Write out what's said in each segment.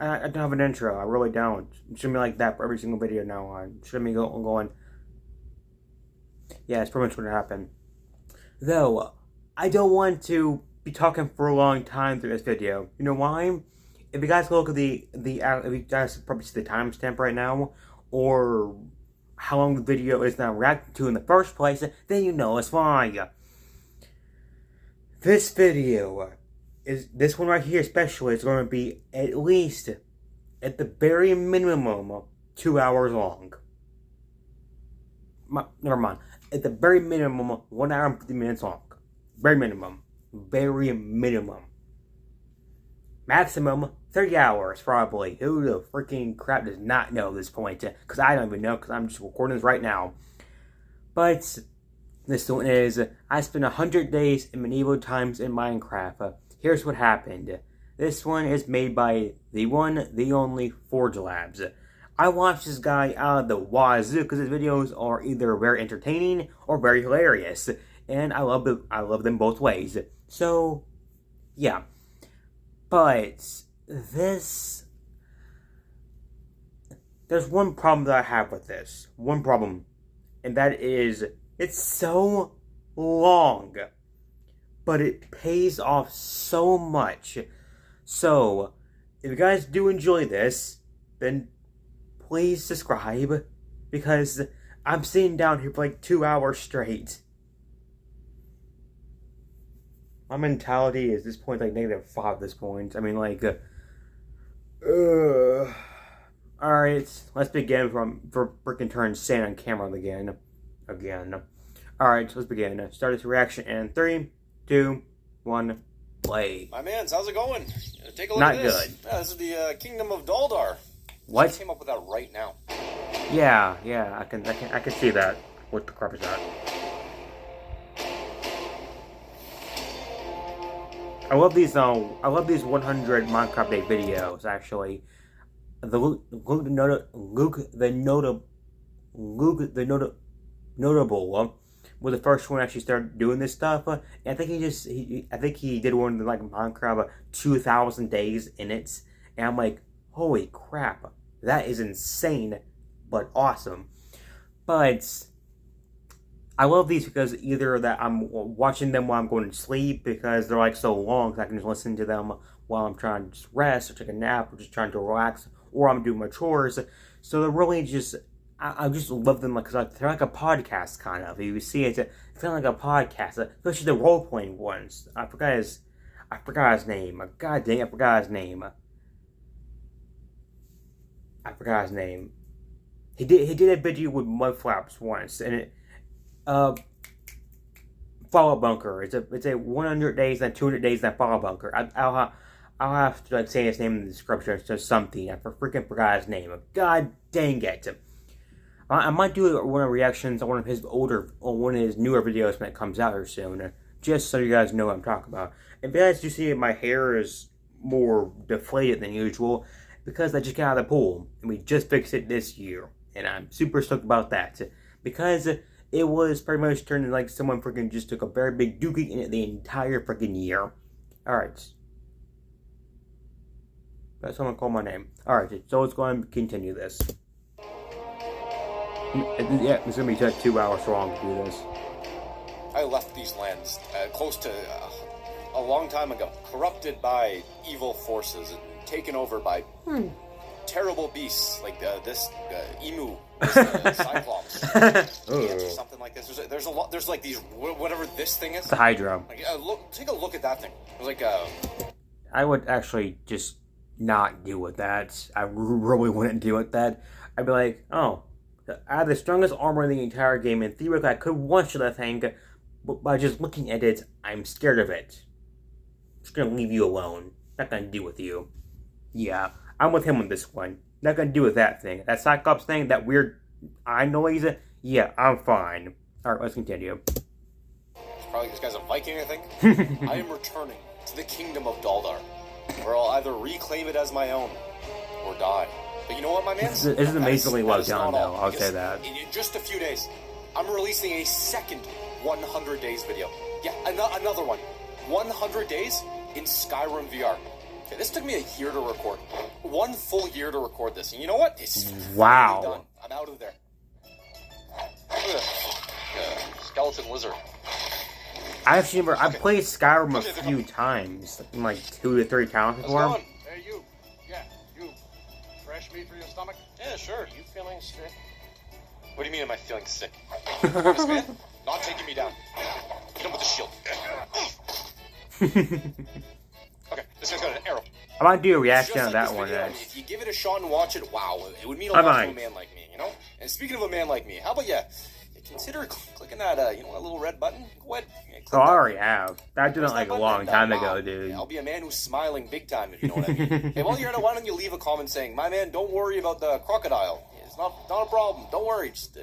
I don't have an intro. I really don't. It should be like that for every single video now on. Should be going. Yeah, it's pretty much what happened. Though, I don't want to be talking for a long time through this video. You know why? If you guys look at if you guys probably see the timestamp right now, or how long the video is now reacting to in the first place, then you know it's why. This video this one right here especially is going to be at least, at the very minimum, 2 hours long. Never mind. At the very minimum, 1 hour and 50 minutes long. Very minimum. Very minimum. Maximum, 30 hours, probably. Who the freaking crap does not know at this point? Because I don't even know, because I'm just recording this right now. But this one is, I spent 100 days in medieval times in Minecraft. Here's what happened. This one is made by the one, the only Forge Labs. I watched this guy out of the wazoo because his videos are either very entertaining or very hilarious. And I love them both ways. So, yeah. But there's one problem that I have with this. One problem. And that is, it's so long. But it pays off so much. So, if you guys do enjoy this, then please subscribe. Because I'm sitting down here for like 2 hours straight. My mentality is, at this point, like -5 at this point. I mean, like, alright, let's begin for freaking turn sand on camera again. Alright, let's begin. Start this reaction in 3, 2, 1, play. My mans, how's it going? Take a look Not at this. good. Yeah, this is the Kingdom of Daldar. What? I came up with that right now. Yeah, I can see that. What the crap is that? I love these 100 Minecraft Day videos, actually. Luke the Notable was the first one actually started doing this stuff. And I think he did one like Minecraft 2,000 days in it. And I'm like, holy crap, that is insane, but awesome. But I love these because either that I'm watching them while I'm going to sleep because they're like so long that I can just listen to them while I'm trying to just rest or take a nap or just trying to relax or I'm doing my chores. So they're really just, I just love them because they're like a podcast kind of. You see it's kind of like a podcast, especially the role-playing ones. I forgot his name. God dang, I forgot his name. He did a video with Mudflaps once, and it Fallout Bunker. It's a 100 days and 200 days in Fallout Bunker. I'll have to say his name in the description or something. I freaking forgot his name. God dang it! I might do one of the reactions on one of his newer videos when it comes out here soon. Just so you guys know what I'm talking about. If you guys do see my hair is more deflated than usual, because I just got out of the pool and we just fixed it this year, and I'm super stoked about that because it was pretty much turning like someone freaking just took a very big dookie in it the entire freaking year. Alright. That's someone call my name. Alright, so let's go ahead and continue this. Yeah, it's gonna be just 2 hours long to do this. I left these lands close to a long time ago, corrupted by evil forces and taken over by terrible beasts like this emu, this cyclops, or something like this. There's a lot. There's like these whatever this thing is. The Hydra. Like, take a look at that thing. It was like I would actually just not deal with that. I really wouldn't deal with that. I'd be like, oh, I have the strongest armor in the entire game, and theoretically I could one-shot that thing, but by just looking at it, I'm scared of it. I'm just gonna leave you alone. Not gonna deal with you. Yeah, I'm with him on this one. Not gonna deal with that thing. That Cyclops thing, that weird eye noise, yeah, I'm fine. Alright, let's continue. Probably this guy's a Viking, I think. I am returning to the Kingdom of Daldar, where I'll either reclaim it as my own or die. But you know what, my man? This is amazingly well done, though. I'll say that. In just a few days, I'm releasing a second 100 days video. Yeah, another one. 100 days in Skyrim VR. Okay, this took me a year to record. 1 full year to record this. And you know what? It's Wow. finally done. I'm out of there. Look at this. Skeleton lizard. I've played Skyrim a few times, like 2 to 3 times before. How's it going? Hey, you. Yeah, you. Fresh meat for your stomach? Yeah, sure. You feeling sick? What do you mean, am I feeling sick? This man, not taking me down. Hit him with the shield. Okay, this guy's got an arrow. I might do a reaction Just on like that this one video, next. if you give it a shot and watch it, wow, it would mean a I lot to might. a man like me, you know? And speaking of a man like me, how about you consider clicking that, that little red button? Go ahead. Yeah, click Oh, I that already button. have. I did it Press like that a button long and, time wow. ago, dude. Yeah, I'll be a man who's smiling big time, if you know what I mean. Hey, while you're at it, why don't you leave a comment saying, my man, don't worry about the crocodile. It's not a problem. Don't worry. Just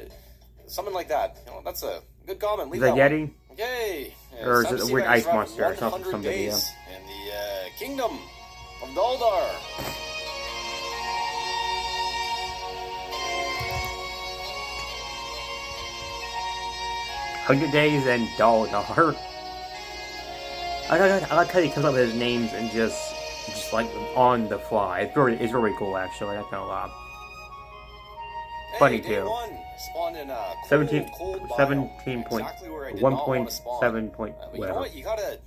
something like that. You know, that's a good comment. Leave Is that that Yeti? one. Yay. Or is time it to a see weird if I can ice survive monster or something 100 from the video? days in the kingdom of Daldar. 100 Days and Daldar. I like how he comes up with his names and just like on the fly. It's really cool actually. Not gonna lie. Funny Day too. one, spawned in a 17 cold biome. 17 point- Exactly where I did not want to spawn. 1.7 point But you know whatever. what? You gotta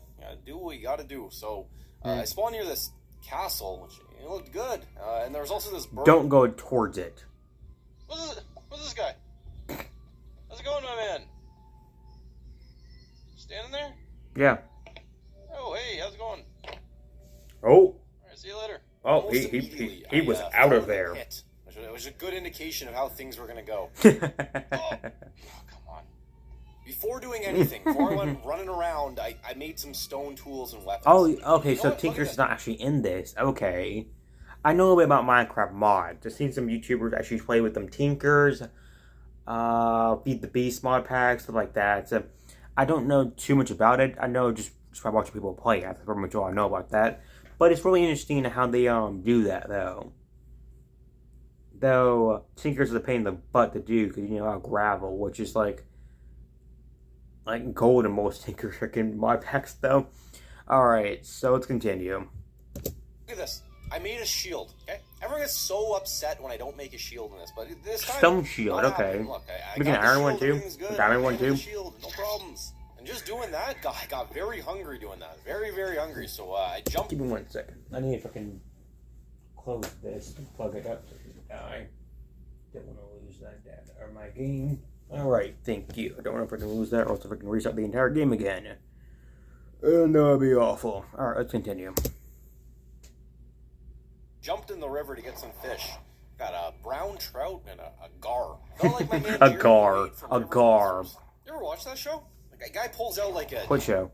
do what you gotta do. So I spawned near this castle, which it looked good. And there was also this bird. Don't go towards it. What's this guy? How's it going, my man? Standing there? Yeah. Oh, hey, how's it going? Oh. All right, see you later. Oh, Almost he immediately, was I out fell of in the there. pit, which was a good indication of how things were gonna go. Oh, come on. Before doing anything, before I went running around, I made some stone tools and weapons. Oh, okay, You know so what? Look at Tinker's this. not actually in this. Okay. I know a little bit about Minecraft mods. I've seen some YouTubers actually play with them Tinkers, Feed the Beast mod packs, stuff like that. So I don't know too much about it. I know just by watching people play. That's pretty much all I know about that. But it's really interesting how they do that, though. Though, Tinkers is a pain in the butt to do, because you know, gravel, which is like gold in most Tinker freaking mod packs, though. Alright, so let's continue. Look at this. I made a shield, okay? Everyone gets so upset when I don't make a shield in this, but this time... Stone shield, not okay. happening. Look, I We can got the iron one shield, too? everything's good. Diamond I one have the too? Shield, no problems. And just doing that, I got very hungry doing that. Very, very hungry, so I jumped... Give me 1 second. I need to fucking close this and plug it up so it doesn't die. Don't want to lose that data or my game. Alright, thank you. I don't know if I can lose that or else if I can restart the entire game again. And that would be awful. Alright, let's continue. Jumped in the river to get some fish. Got a brown trout and a gar. Felt like my man A Jeremy gar. Wade from A River gar. Monsters. You ever watch that show? Like a guy pulls out like a... What show?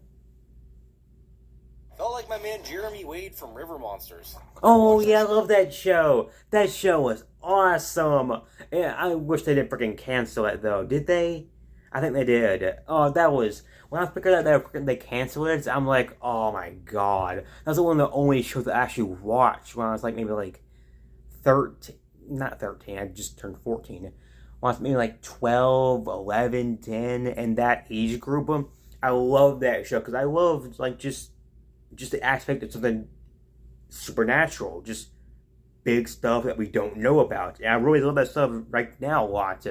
Felt like my man Jeremy Wade from River Monsters. Oh, yeah, I love that show. That show was awesome. Yeah, I wish they didn't freaking cancel it, though. Did they? I think they did. Oh, that was... When I figured out that they canceled it, I'm like, oh my god. That was one of the only shows I actually watched when I was like maybe like 13. Not 13, I just turned 14. When I was maybe like 12, 11, 10, and that age group. I love that show because I love like just the aspect of something supernatural. Just big stuff that we don't know about. And I really love that stuff right now a lot.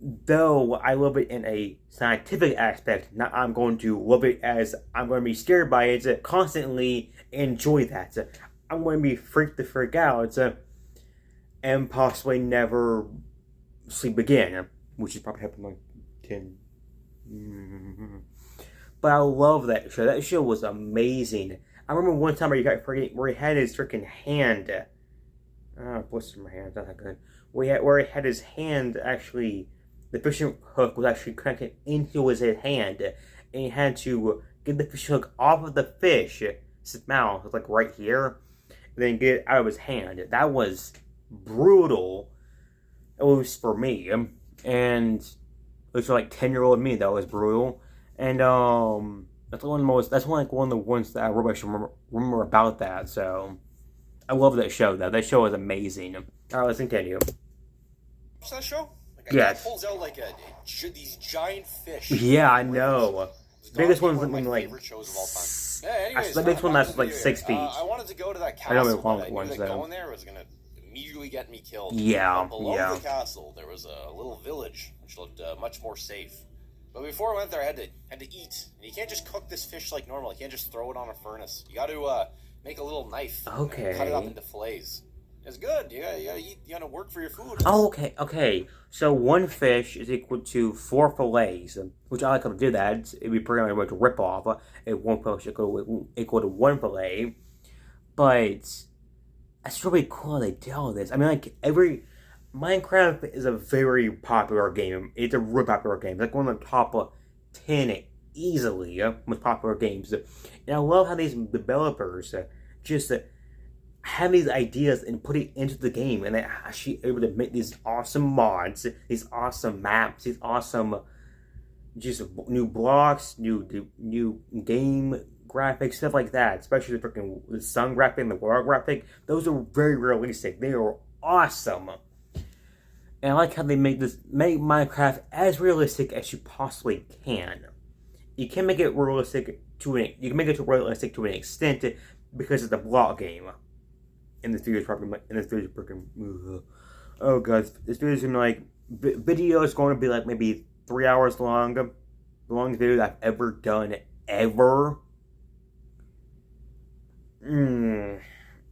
Though I love it in a scientific aspect, not I'm going to love it as I'm going to be scared by it, constantly enjoy that. I'm going to be freaked the frick out, and possibly never sleep again, which is probably happened like 10. But I love that show. That show was amazing. I remember one time where he had his freaking hand. Blister my hand, not that good. Where he had his hand actually. The fishing hook was actually connected into his hand, and he had to get the fishing hook off of the fish's mouth, like right here, and then get it out of his hand. That was brutal, at least for me, and at least for like 10-year-old me, that was brutal. And that's one of the ones that I really should remember about that. So I love that show, though. That show is amazing. All right, let's continue. Watch that show? Like Yes. Guy pulls out like these giant fish. Yeah, I know. It's Biggest gotta be one's one of my like favorite shows of all time. anyways, The next one lasts like here. 6 feet. I wanted to go to that I know castle, the but long I knew ones, that though. going there was going to immediately get me killed. Yeah, But below yeah. the castle, there was a little village, which looked much more safe. But before I went there, I had to eat. And you can't just cook this fish like normal. You can't just throw it on a furnace. You got to make a little knife. Okay. And cut it up into fillets. It's good. You gotta eat. You gotta work for your food. Oh, okay. So 1 fish is equal to 4 fillets, which I like how to do that. It'd be pretty much a rip-off. If 1 fish equal to 1 fillet. But that's really cool they do all this. I mean, like, Minecraft is a very popular game. It's a really popular game. It's like one of the top 10 easily most popular games. And I love how these developers just have these ideas and put it into the game, and they're actually able to make these awesome mods, these awesome maps, these awesome just new blocks, new game graphics, stuff like that. Especially the sun graphic and the world graphic. Those are very realistic. They are awesome. And I like how they make Minecraft as realistic as you possibly can. You can make it realistic to an extent because it's a block game. And this video is probably oh god, this video is gonna like video is going to be like maybe 3 hours long. The longest video I've ever done ever.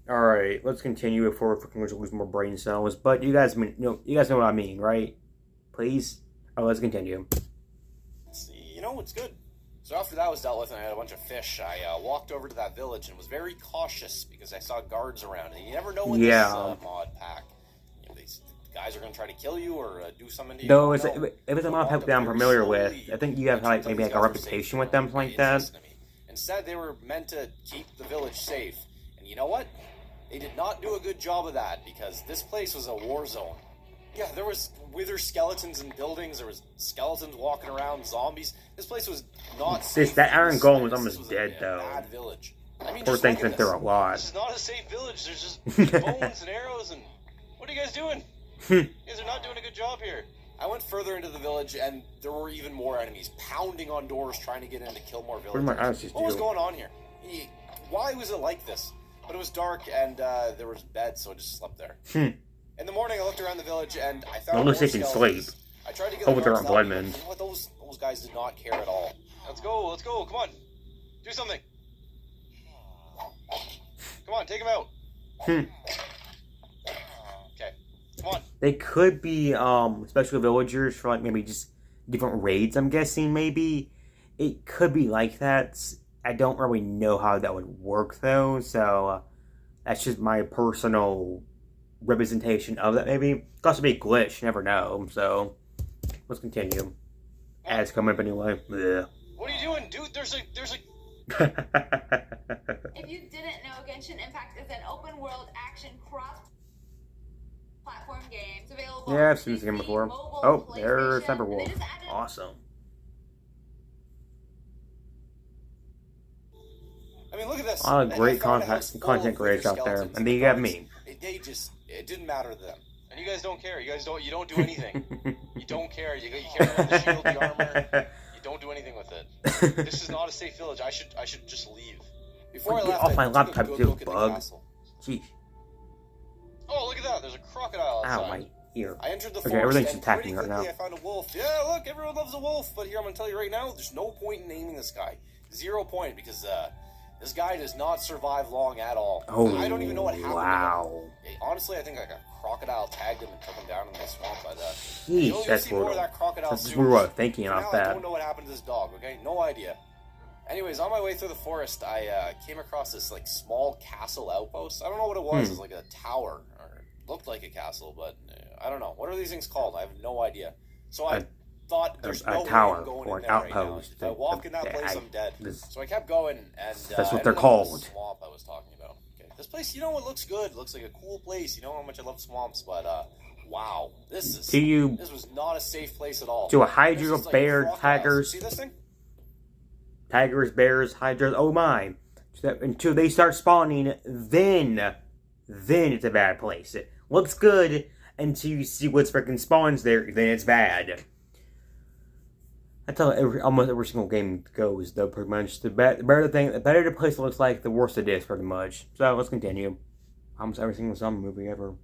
Alright, let's continue before we freaking lose more brain cells. But you guys know what I mean, right? Please? Oh, let's continue. You know, it's good. So after that was dealt with and I had a bunch of fish, I walked over to that village and was very cautious because I saw guards around. And you never know in this mod pack. You know, these guys are going to try to kill you or do something to you. Though, if it's a mod pack that I'm familiar with, I think you have like maybe like a reputation with them, something like that. Instead, they were meant to keep the village safe. And you know what? They did not do a good job of that because this place was a war zone. Yeah, there was wither skeletons in buildings. There was skeletons walking around, zombies. This place was not safe. That Iron Golem was almost dead, though. Bad village. I mean, Poor thing sent through a lot. This is not a safe village. There's just bones and arrows and... What are you guys doing? You guys are not doing a good job here. I went further into the village, and there were even more enemies pounding on doors trying to get in to kill more villagers. What was going on here? Why was it like this? But it was dark, and there was beds, so I just slept there. In the morning, I looked around the village, and I found more skeletons. Sleep. I tried to get Over there on the guards Bloodman. out, but you know what? Those guys did not care at all. Let's go. Come on. Do something. Come on, take him out. Okay. Come on. They could be special villagers for like maybe just different raids, I'm guessing maybe. It could be like that. I don't really know how that would work though, so that's just my personal representation of that maybe. It could also be a glitch, you never know, so let's continue. Ads coming up anyway. Blech. What are you doing, dude? There's a If you didn't know, Genshin Impact is an open-world action cross-platform game. It's available Yeah, on I've seen this game PC, before. mobile, Oh, there's PlayStation, Sniper and they Wolf. just added- Awesome. I mean, look at this. A lot of great I found a house full content of creators wither out there. skeletons And then you got guards. me. It didn't matter to them. And you guys don't care. You don't do anything. You don't care. You care about the shield, the armor. You don't do anything with it. This is not a safe village. I should just leave. Before I Get left, off my I took laptop, a good you look at the bug. castle. Jeez. Oh, look at that. There's a crocodile outside. Ow, my ear. I entered the Okay, forest everything's and attacking pretty right quickly now. I found a wolf. Yeah, look, everyone loves a wolf. But here, I'm going to tell you right now, there's no point in naming this guy. 0 point, because this guy does not survive long at all. Oh, I don't even know what happened wow. to him. Honestly, I think like a crocodile tagged him and took him down in the swamp. But Jeez, you'll that's see more of brutal. that crocodile That's soon. just what I was thinking For about now, I that. don't know what happened to this dog, okay? No idea. Anyways, on my way through the forest, I came across this like small castle outpost. I don't know what it was. It was like a tower, or it looked like a castle, but I don't know. What are these things called? I have no idea. So I thought there's no way tower I'm going or in an there right now. outpost. If I walk in that place, I'm dead. This- So I kept going, and That's what I they're ended up in the called. swamp I was talking about. Okay, this place, you know, it looks good. It looks like a cool place. You know how much I love swamps, but wow, this was not a safe place at all. To a This hydra, is like bear, crocodiles. tigers. See this thing? Tigers, bears, hydras, oh my. Until they start spawning, then it's a bad place. It looks good until you see what's freaking spawns there, then it's bad. That's how almost every single game goes, though. Pretty much, the better the place looks like, the worse it is, pretty much. So let's continue. Almost every single zombie movie ever.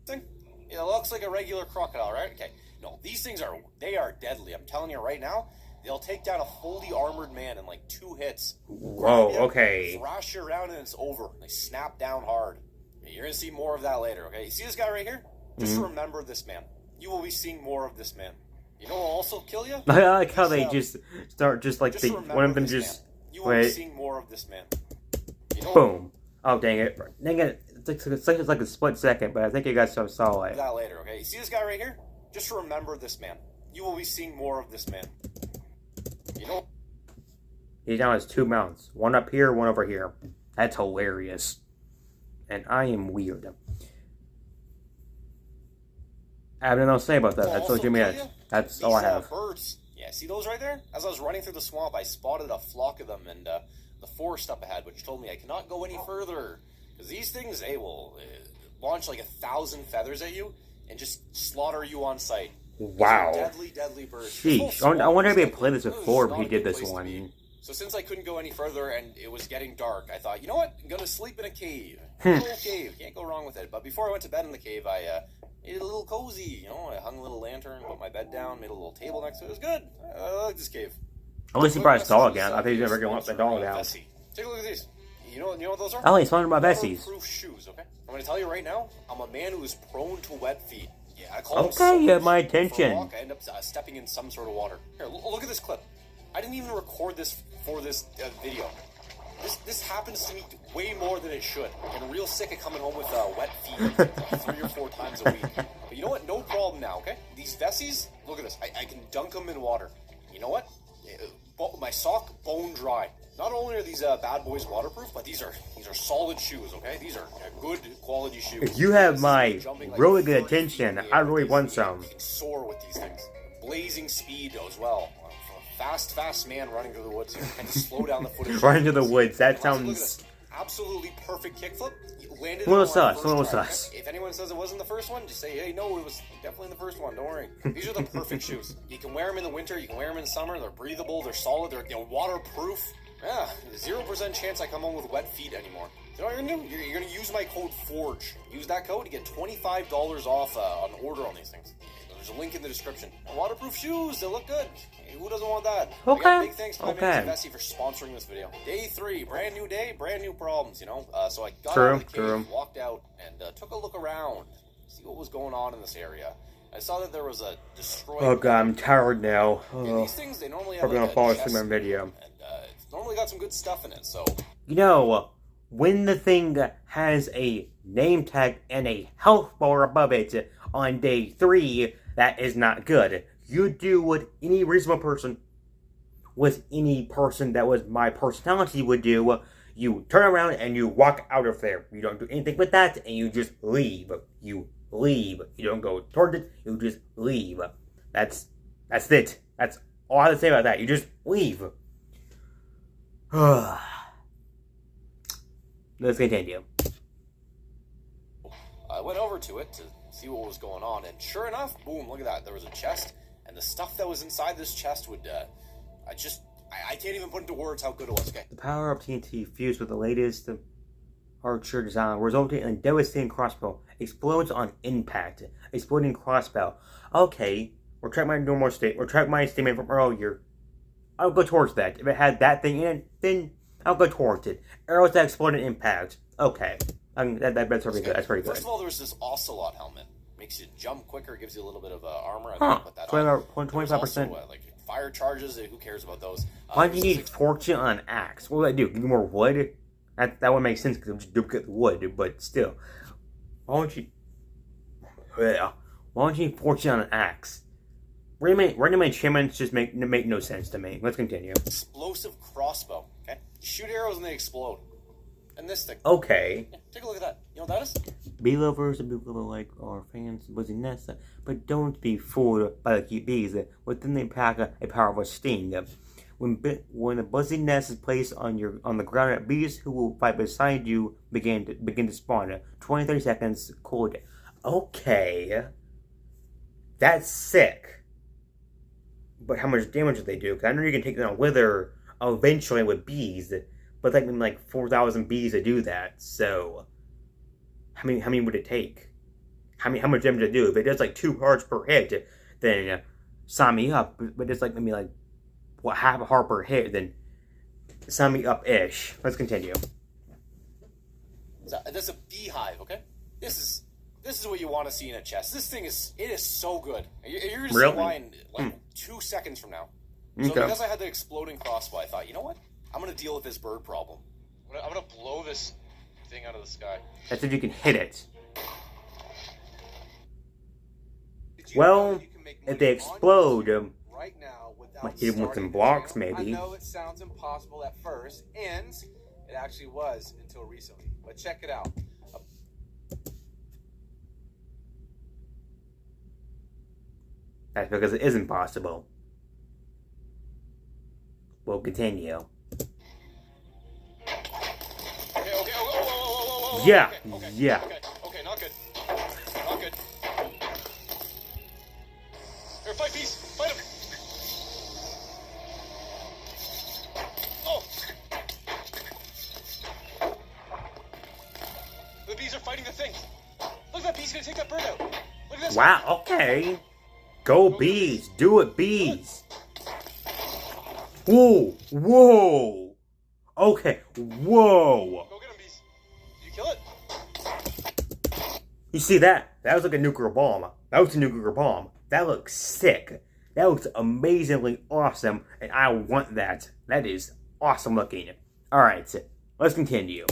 It looks like a regular crocodile, right? Okay. No, these things are deadly. I'm telling you right now, they'll take down a fully armored man in like 2 hits. Whoa, okay. Thrash you around and it's over. They snap down hard. You're gonna see more of that later, okay? You see this guy right here? Just remember this man. You will be seeing more of this man. You know what will also kill you? I like how they just start one of them just you will be seeing more of this man. You know boom. Oh dang it. It's like a split second, but I think you guys saw it. That later, okay? You see this guy right here? Just remember this man. You will be seeing more of this man. You know? He now has 2 mounts. One up here, one over here. That's hilarious. And I am weird. I have nothing else to say about that. That's all Jimmy has. That's all I have. Birds. Yeah, see those right there? As I was running through the swamp, I spotted a flock of them and the forest up ahead, which told me I cannot go any further. Because these things, they will launch like 1,000 feathers at you and just slaughter you on sight. Wow. Deadly, deadly birds. Sheesh. I wonder if he had played this before, but he did this one. So since I couldn't go any further and it was getting dark, I thought, you know what? I'm going to sleep in a cave. A little cave. Can't go wrong with it. But before I went to bed in the cave, I made it a little cozy. You know, I hung a little lantern, put my bed down, made a little table next to it. It was good. I like this cave. At least he brought his dog out. I think he's never going to let the dog out. Take a look at these. You know what those are? Oh, he's talking about Bessie's. Waterproof shoes, okay? I'm going to tell you right now, I'm a man who is prone to wet feet. Yeah, I call okay, you have my attention. For a walk, I end up stepping in some sort of water. Here, look at this clip. I didn't even record this for this video. This happens to me way more than it should. I'm real sick of coming home with wet feet like 3 or 4 times a week. But you know what? No problem now, okay? These Vessies, look at this. I can dunk them in water. You know what? My sock bone dry. Not only are these bad boys waterproof, but these are solid shoes, okay? These are good quality shoes. If you have my really good attention, I really want some. You can soar with these things. Blazing speed as well. Fast man running through the woods here. And to slow down the footage. Running to the woods. That sounds absolutely perfect kickflip. Landed a little sus. If anyone says it wasn't the first one, just say, hey, no, it was definitely the first one. Don't worry. These are the perfect shoes. You can wear them in the winter. You can wear them in summer. They're breathable. They're solid. They're waterproof. Yeah, 0% chance I come home with wet feet anymore. You know what you're going to do? You're going to use my code FORGE. Use that code to get $25 off an order on these things. There's a link in the description. Waterproof shoes, they look good. Who doesn't want that? Okay. Big thanks to my man Bessie for sponsoring this video. Day 3, brand new day, brand new problems, you know? So I got out of the cave, walked out, and took a look around. See what was going on in this area. I saw that there was a destroyed... Oh god, I'm tired now. These things, they normally have gonna fall asleep in my video. And it's normally got some good stuff in it, so... You know, when the thing has a name tag and a health bar above it on day 3, that is not good. You do what any reasonable person, with any person that was my personality would do. You turn around and you walk out of there. You don't do anything with that, and you just leave. You leave. You don't go towards it. You just leave. That's it. That's all I have to say about that. You just leave. Let's continue. I went over to it to see what was going on, and sure enough, boom, look at that. There was a chest, and the stuff that was inside this chest would, I can't even put into words how good it was. Okay. The power of TNT fused with the latest archer design, resulting in a devastating crossbow. Explodes on impact. Exploding crossbow. Okay, retract my normal state. Retract my statement from earlier. I'll go towards that. If it had that thing in it, then I'll go towards it. Arrows that explode on impact. Okay. That's pretty good. That's pretty good. First of all, there was this Ocelot helmet. Makes you jump quicker, gives you a little bit of armor. Huh. Put that on. 25%. Like fire charges, who cares about those? Why do you need fortune on an axe? What would I do? Give me more wood? That would make sense because I'm just duplicate the wood, but still. Why don't you need fortune on an axe? Random enchantments just make no sense to me. Let's continue. Explosive crossbow. Okay, you shoot arrows and they explode. And this thing. Okay. Yeah, take a look at that. You know what that is? Bee lovers and people like our fans was in Nessa, but don't be fooled by the cute bees. Within they pack a powerful sting. When a buzzing nest is placed on the ground, bees who will fight beside you begin to spawn. 20-30 seconds cooldown. Okay. That's sick. but how much damage do they do? Because I know you can take down Wither eventually with bees, but like maybe like 4,000 bees to do that. So how many would it take? How much damage to do? If it does like 2 hearts per hit, then sign me up. But it's like maybe like half a heart per hit, then sign me up ish. Let's continue. So, that's a beehive, okay? This is what you want to see in a chest. This thing is so good. You're gonna see why in like 2 seconds from now. So because I had the exploding crossbow, I thought, you know what? I'm gonna deal with this bird problem. I'm gonna blow this thing out of the sky. That's if you can hit it. Well, if they explode, right now might hit them with some blocks, maybe. I know it sounds impossible at first, and it actually was until recently. But check it out. That's because it isn't possible. We'll continue. Okay, whoa. Yeah, okay, yeah. Okay, not good. Not good. Here, fight bees! Fight him! Oh! The bees are fighting the thing! Look, that bee's gonna take that bird out! Look at this! Wow, okay. Go bees. Do it, bees. Whoa. Okay, whoa. Go get him, bees. Did you kill it? You see that? That was like a nuclear bomb. That was a nuclear bomb. That looks sick. That looks amazingly awesome, and I want that. That is awesome looking. Alright, let's continue.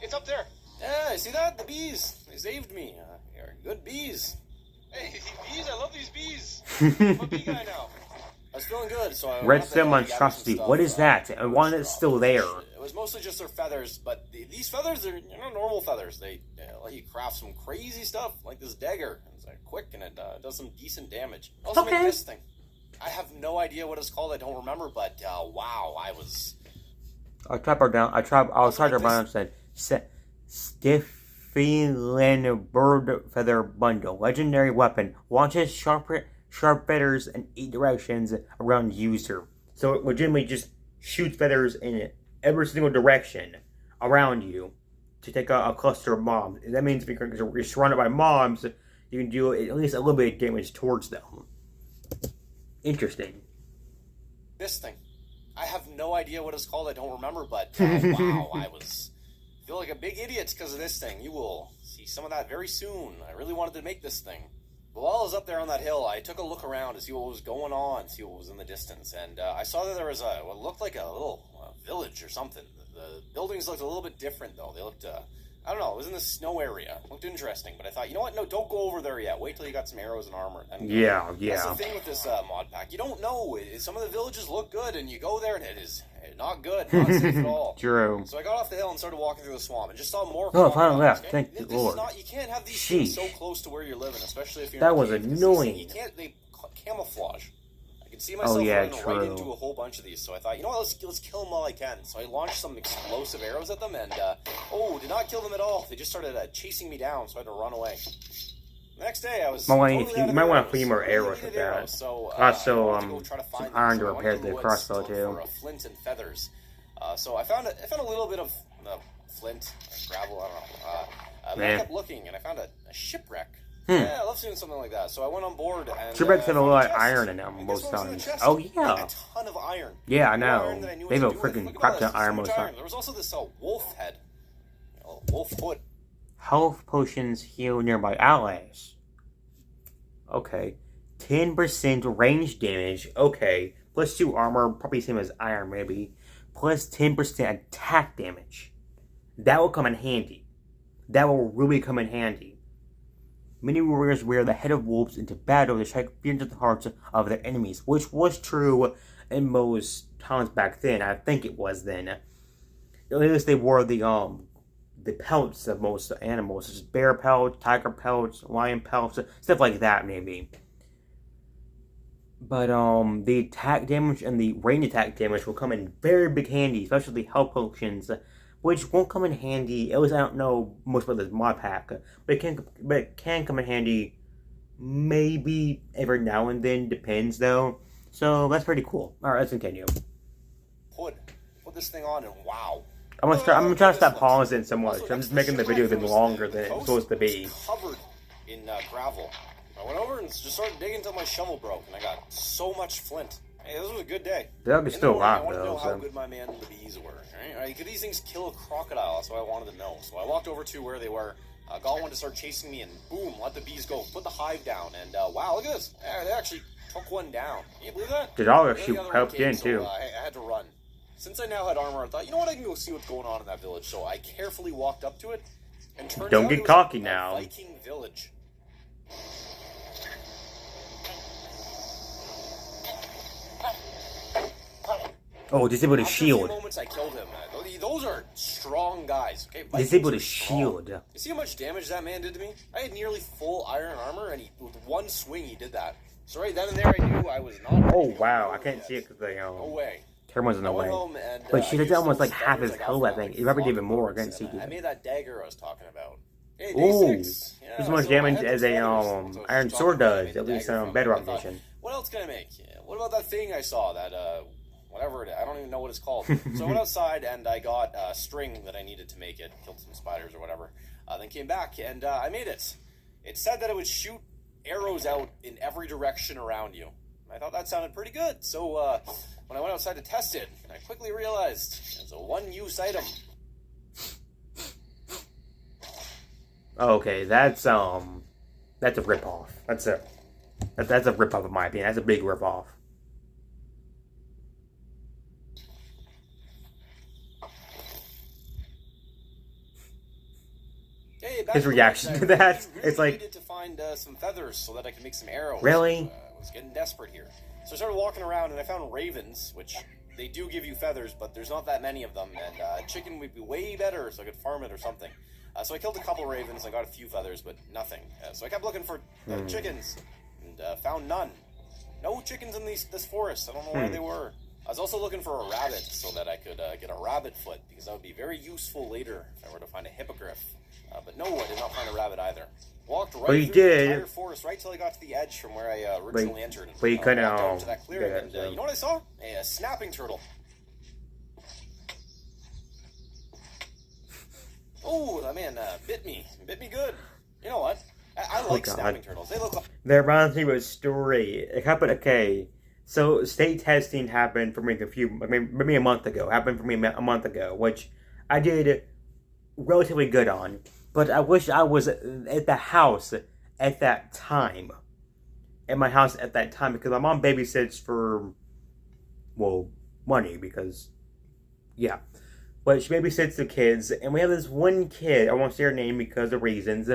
It's up there. Yeah, see that? The bees. They saved me. You're good bees. Hey, bees, I love these bees. I'm a bee guy now. I was feeling good, so I Red went up Stem there and gathered some monstrosity. stuff, What is that? And one that's still there. It was mostly just their feathers, but these feathers are normal feathers. They let you craft some crazy stuff, like this dagger. It's quick and it does some decent damage. Also Okay. make this thing. I have no idea what it's called. I don't remember, but wow, I was. I'll try her down. I'll try to pronounce that. Stiffling bird feather bundle. Legendary weapon. Launches sharp feathers in 8 directions around user. So it legitimately just shoots feathers in every single direction around you to take a cluster of mobs. And that means because you're surrounded by mobs, you can do at least a little bit of damage towards them. Interesting. This thing. I have no idea what it's called. I don't remember, but wow, I feel like a big idiot because of this thing. You will see some of that very soon. I really wanted to make this thing. But while I was up there on that hill, I took a look around to see what was going on, see what was in the distance, and I saw that there was what looked like a little village or something. The buildings looked a little bit different, though. They looked, I don't know, it was in the snow area. It looked interesting, but I thought, you know what? No, don't go over there yet. Wait till you got some arrows and armor. And, Yeah. That's the thing with this mod pack. You don't know. Some of the villages look good, and you go there, and it is not good, not safe at all. True. So I got off the hill and started walking through the swamp, and just saw more. Oh, finally crocodiles, left. okay? Thank the Lord. You can't have these things so Sheesh. close to where you're living, especially if you're. That in a was cave, 'cause annoying. You can't. They camouflage. I can see myself running right into a whole bunch of these. So I thought, you know what? Let's kill them while I can. So I launched some explosive arrows at them, and did not kill them at all. They just started chasing me down, so I had to run away. The next day, I was. You might want to put put more arrows with that. Also, some iron to repair the crossbow too. For flint and feathers. So I found a little bit of flint, gravel. I don't know. I kept looking, and I found a shipwreck. Yeah, I love seeing something like that. So I went on board and. Shipwrecks have a lot of iron in them most times. Oh yeah. A ton of iron. Yeah, I know. They have a freaking crap ton of iron most times. There was also this wolf head, wolf foot. Health potions heal nearby allies. Okay. 10% range damage. Okay. Plus 2 armor, probably same as iron maybe. Plus 10% attack damage. That will come in handy. That will really come in handy. Many warriors wear the head of wolves into battle to strike fear into the hearts of their enemies, which was true in most times back then. I think it was then. At least they wore the pelts of most animals, such as bear pelts, tiger pelts, lion pelts, stuff like that maybe. But the attack damage and the range attack damage will come in very big handy, especially health potions, which won't come in handy. At least I don't know much about this mod pack, but it can come in handy maybe every now and then, depends though. So that's pretty cool. Alright, let's continue. Put this thing on and wow. I'm gonna try to stop pausing so much. I'm just making the video even longer than it's supposed to be. Covered in gravel. I went over and just started digging until my shovel broke, and I got so much flint. Hey, this was a good day. That'll be still a lot, I wanted to know though. how good my man the bees were. Right? Could these things kill a crocodile? That's what I wanted to know. So I walked over to where they were. Got one to start chasing me, and boom, let the bees go. Put the hive down, and wow, look at this. They actually took one down. Can you believe that? The dog actually helped in, too. I had to run. Since I now had armor, I thought, you know what, I can go see what's going on in that village. So I carefully walked up to it, and turned Don't out get it was cocky a now. Viking village. Oh, disable the After a shield. few moments, I killed him. Those are strong guys. Okay, Disable the Vikings are strong. shield. You see how much damage that man did to me? I had nearly full iron armor, and with one swing, he did that. So right then and there, I knew I was not ready Oh to go wow, I through can't yet. see it because the No way. camera's in the I went way. home and, But she I did used almost those like half feathers his I got hull, from I think. like It probably did even flock more. I birds, couldn't see and I it. made that dagger I was talking about. Hey, Ooh, day 6. Yeah, as much so I damage had as those a feathers. That's what I was iron just sword talking about. I does, made at the least dagger on from it. Bedrock I thought, Edition. what else can I make? What about that thing I saw? That whatever it is. I don't even know what it's called. So I went outside and I got string that I needed to make it. Killed some spiders or whatever. Then came back and I made it. It said that it would shoot arrows out in every direction around you. I thought that sounded pretty good. So when I went outside to test it, I quickly realized it's a one-use item. Okay, that's a ripoff. That's a ripoff in my opinion. That's a big ripoff. Hey, back His in the reaction woods, to I that, really it's like- needed to find some feathers so that I could make some arrows. Really? I was getting desperate here. So I started walking around and I found ravens, which they do give you feathers, but there's not that many of them. And chicken would be way better, so I could farm it or something. So I killed a couple ravens. I got a few feathers, but nothing. So I kept looking for chickens and found none. No chickens in this forest. I don't know where they were. I was also looking for a rabbit so that I could get a rabbit foot, because that would be very useful later if I were to find a hippogriff. But no, I did not find a rabbit either. Walked right Well, you through did. the entire forest right till I got to the edge from where I originally entered. but you couldn't, walked out to that clearing, get it, and so. you know what I saw? A snapping turtle. Oh, that man bit me good. You know what? I like God. snapping turtles. They look like... That reminds me of a story. It happened. Okay, so state testing happened for me maybe a month ago. Happened for me a month ago, which I did relatively good on. But I wish I was at the house at that time. At my house at that time, because my mom babysits for, well, money, because, yeah. But she babysits the kids, and we have this one kid, I won't say her name because of reasons,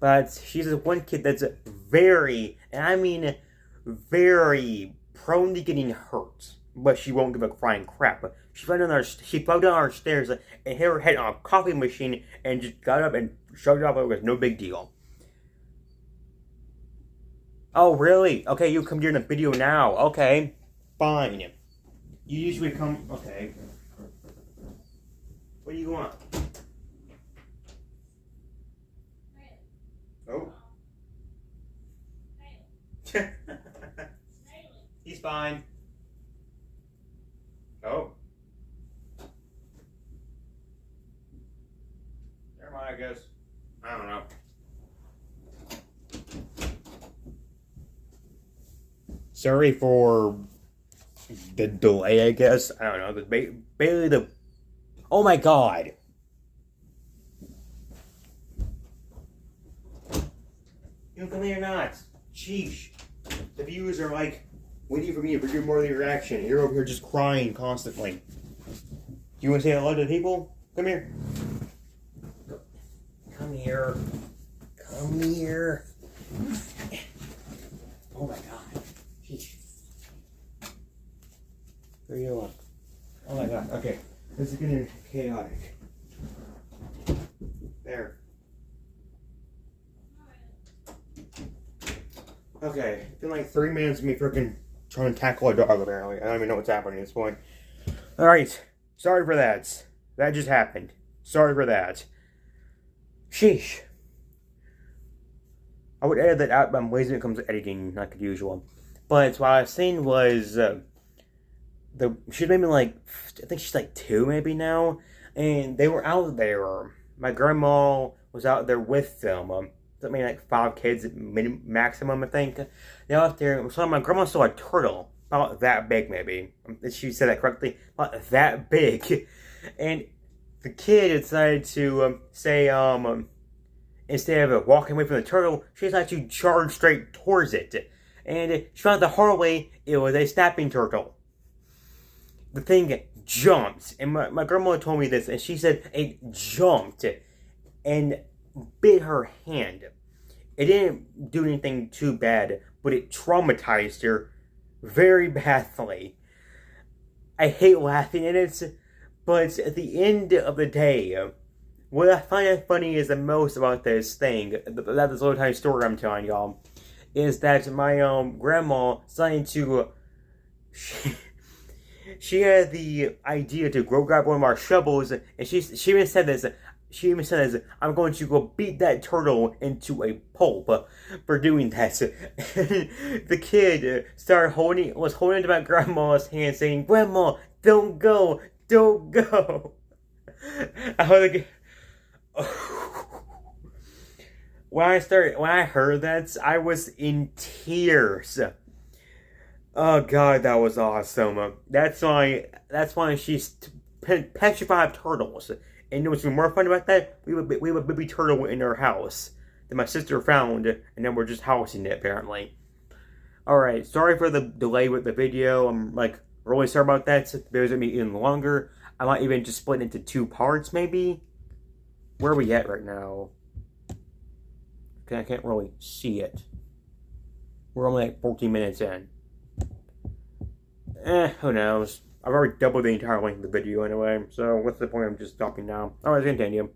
but she's this one kid that's very, and I mean very, prone to getting hurt. But she won't give a crying crap. She fell down our stairs and hit her head on a coffee machine and just got up and shrugged it off like it was no big deal. Oh, really? Okay, you come here in the video now. Okay, fine. You usually come... Okay. What do you want? Oh. He's fine. Oh. Never mind, I guess. I don't know. Sorry for the delay, I guess. I don't know. Basically the... Oh my god! You come here or not? Sheesh. The viewers are like waiting for me to do more of the reaction. You're over here just crying constantly. Do you want to say hello to the people? Come here. Come here. Come here. Oh my god. Sheesh. Where are you going? Oh my god. Okay. This is getting chaotic. There. Okay, it's been like 3 minutes of me freaking trying to tackle a dog, apparently. I don't even know what's happening at this point. Alright, sorry for that. That just happened. Sorry for that. Sheesh. I would edit that out, but I'm lazy when it comes to editing, like usual. But what I was saying was, she's maybe like, I think she's like 2 maybe now, and they were out there. My grandma was out there with them. Something like 5 kids maximum, I think. They're out there. So my grandma saw a turtle, about that big maybe. She said that correctly, about that big. And the kid decided to say, instead of walking away from the turtle, she decided to charge straight towards it. And she found the hard way, it was a snapping turtle. The thing jumped. And my grandma told me this, and she said it jumped and bit her hand. It didn't do anything too bad, but it traumatized her very badly. I hate laughing at it, but at the end of the day, what I find funny is the most about this thing, this little tiny story I'm telling y'all, is that my grandma decided to, she had the idea to go grab one of our shovels, and she even said this. She even says, I'm going to go beat that turtle into a pulp for doing that. The kid was holding to my grandma's hand saying, Grandma, don't go, don't go. I was like, when I heard that, I was in tears. Oh God, that was awesome. That's why she's petrified of turtles. And what's more fun about that? We have a baby turtle in our house that my sister found, and then we're just housing it apparently. Alright, sorry for the delay with the video. I'm like really sorry about that. So the video's gonna be even longer. I might even just split it into 2 parts maybe. Where are we at right now? Okay, I can't really see it. We're only like 14 minutes in. Who knows? I've already doubled the entire length of the video anyway, so what's the point of just stopping now? Alright, let's continue.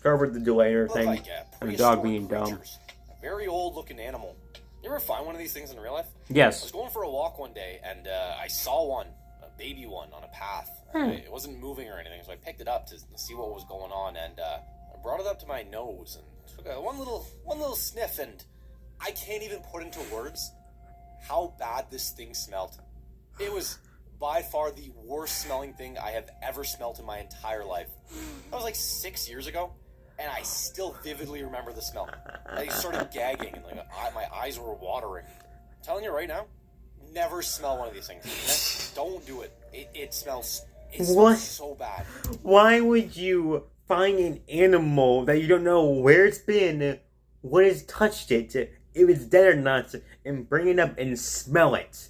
Covered the delay and everything, Like and the dog being dumb. A very old-looking animal. You ever find one of these things in real life? I Yes. was going for a walk one day, and I saw one, a baby one, on a path. It wasn't moving or anything, so I picked it up to see what was going on, and I brought it up to my nose, and took one little sniff, and I can't even put into words how bad this thing smelled. It was by far the worst smelling thing I have ever smelled in my entire life. That was like 6 years ago, and I still vividly remember the smell. I started gagging, and my eyes were watering. I'm telling you right now, never smell one of these things. Don't do it. It smells so bad. Why would you find an animal that you don't know where it's been, what has touched it, if it's dead or not, and bring it up and smell it?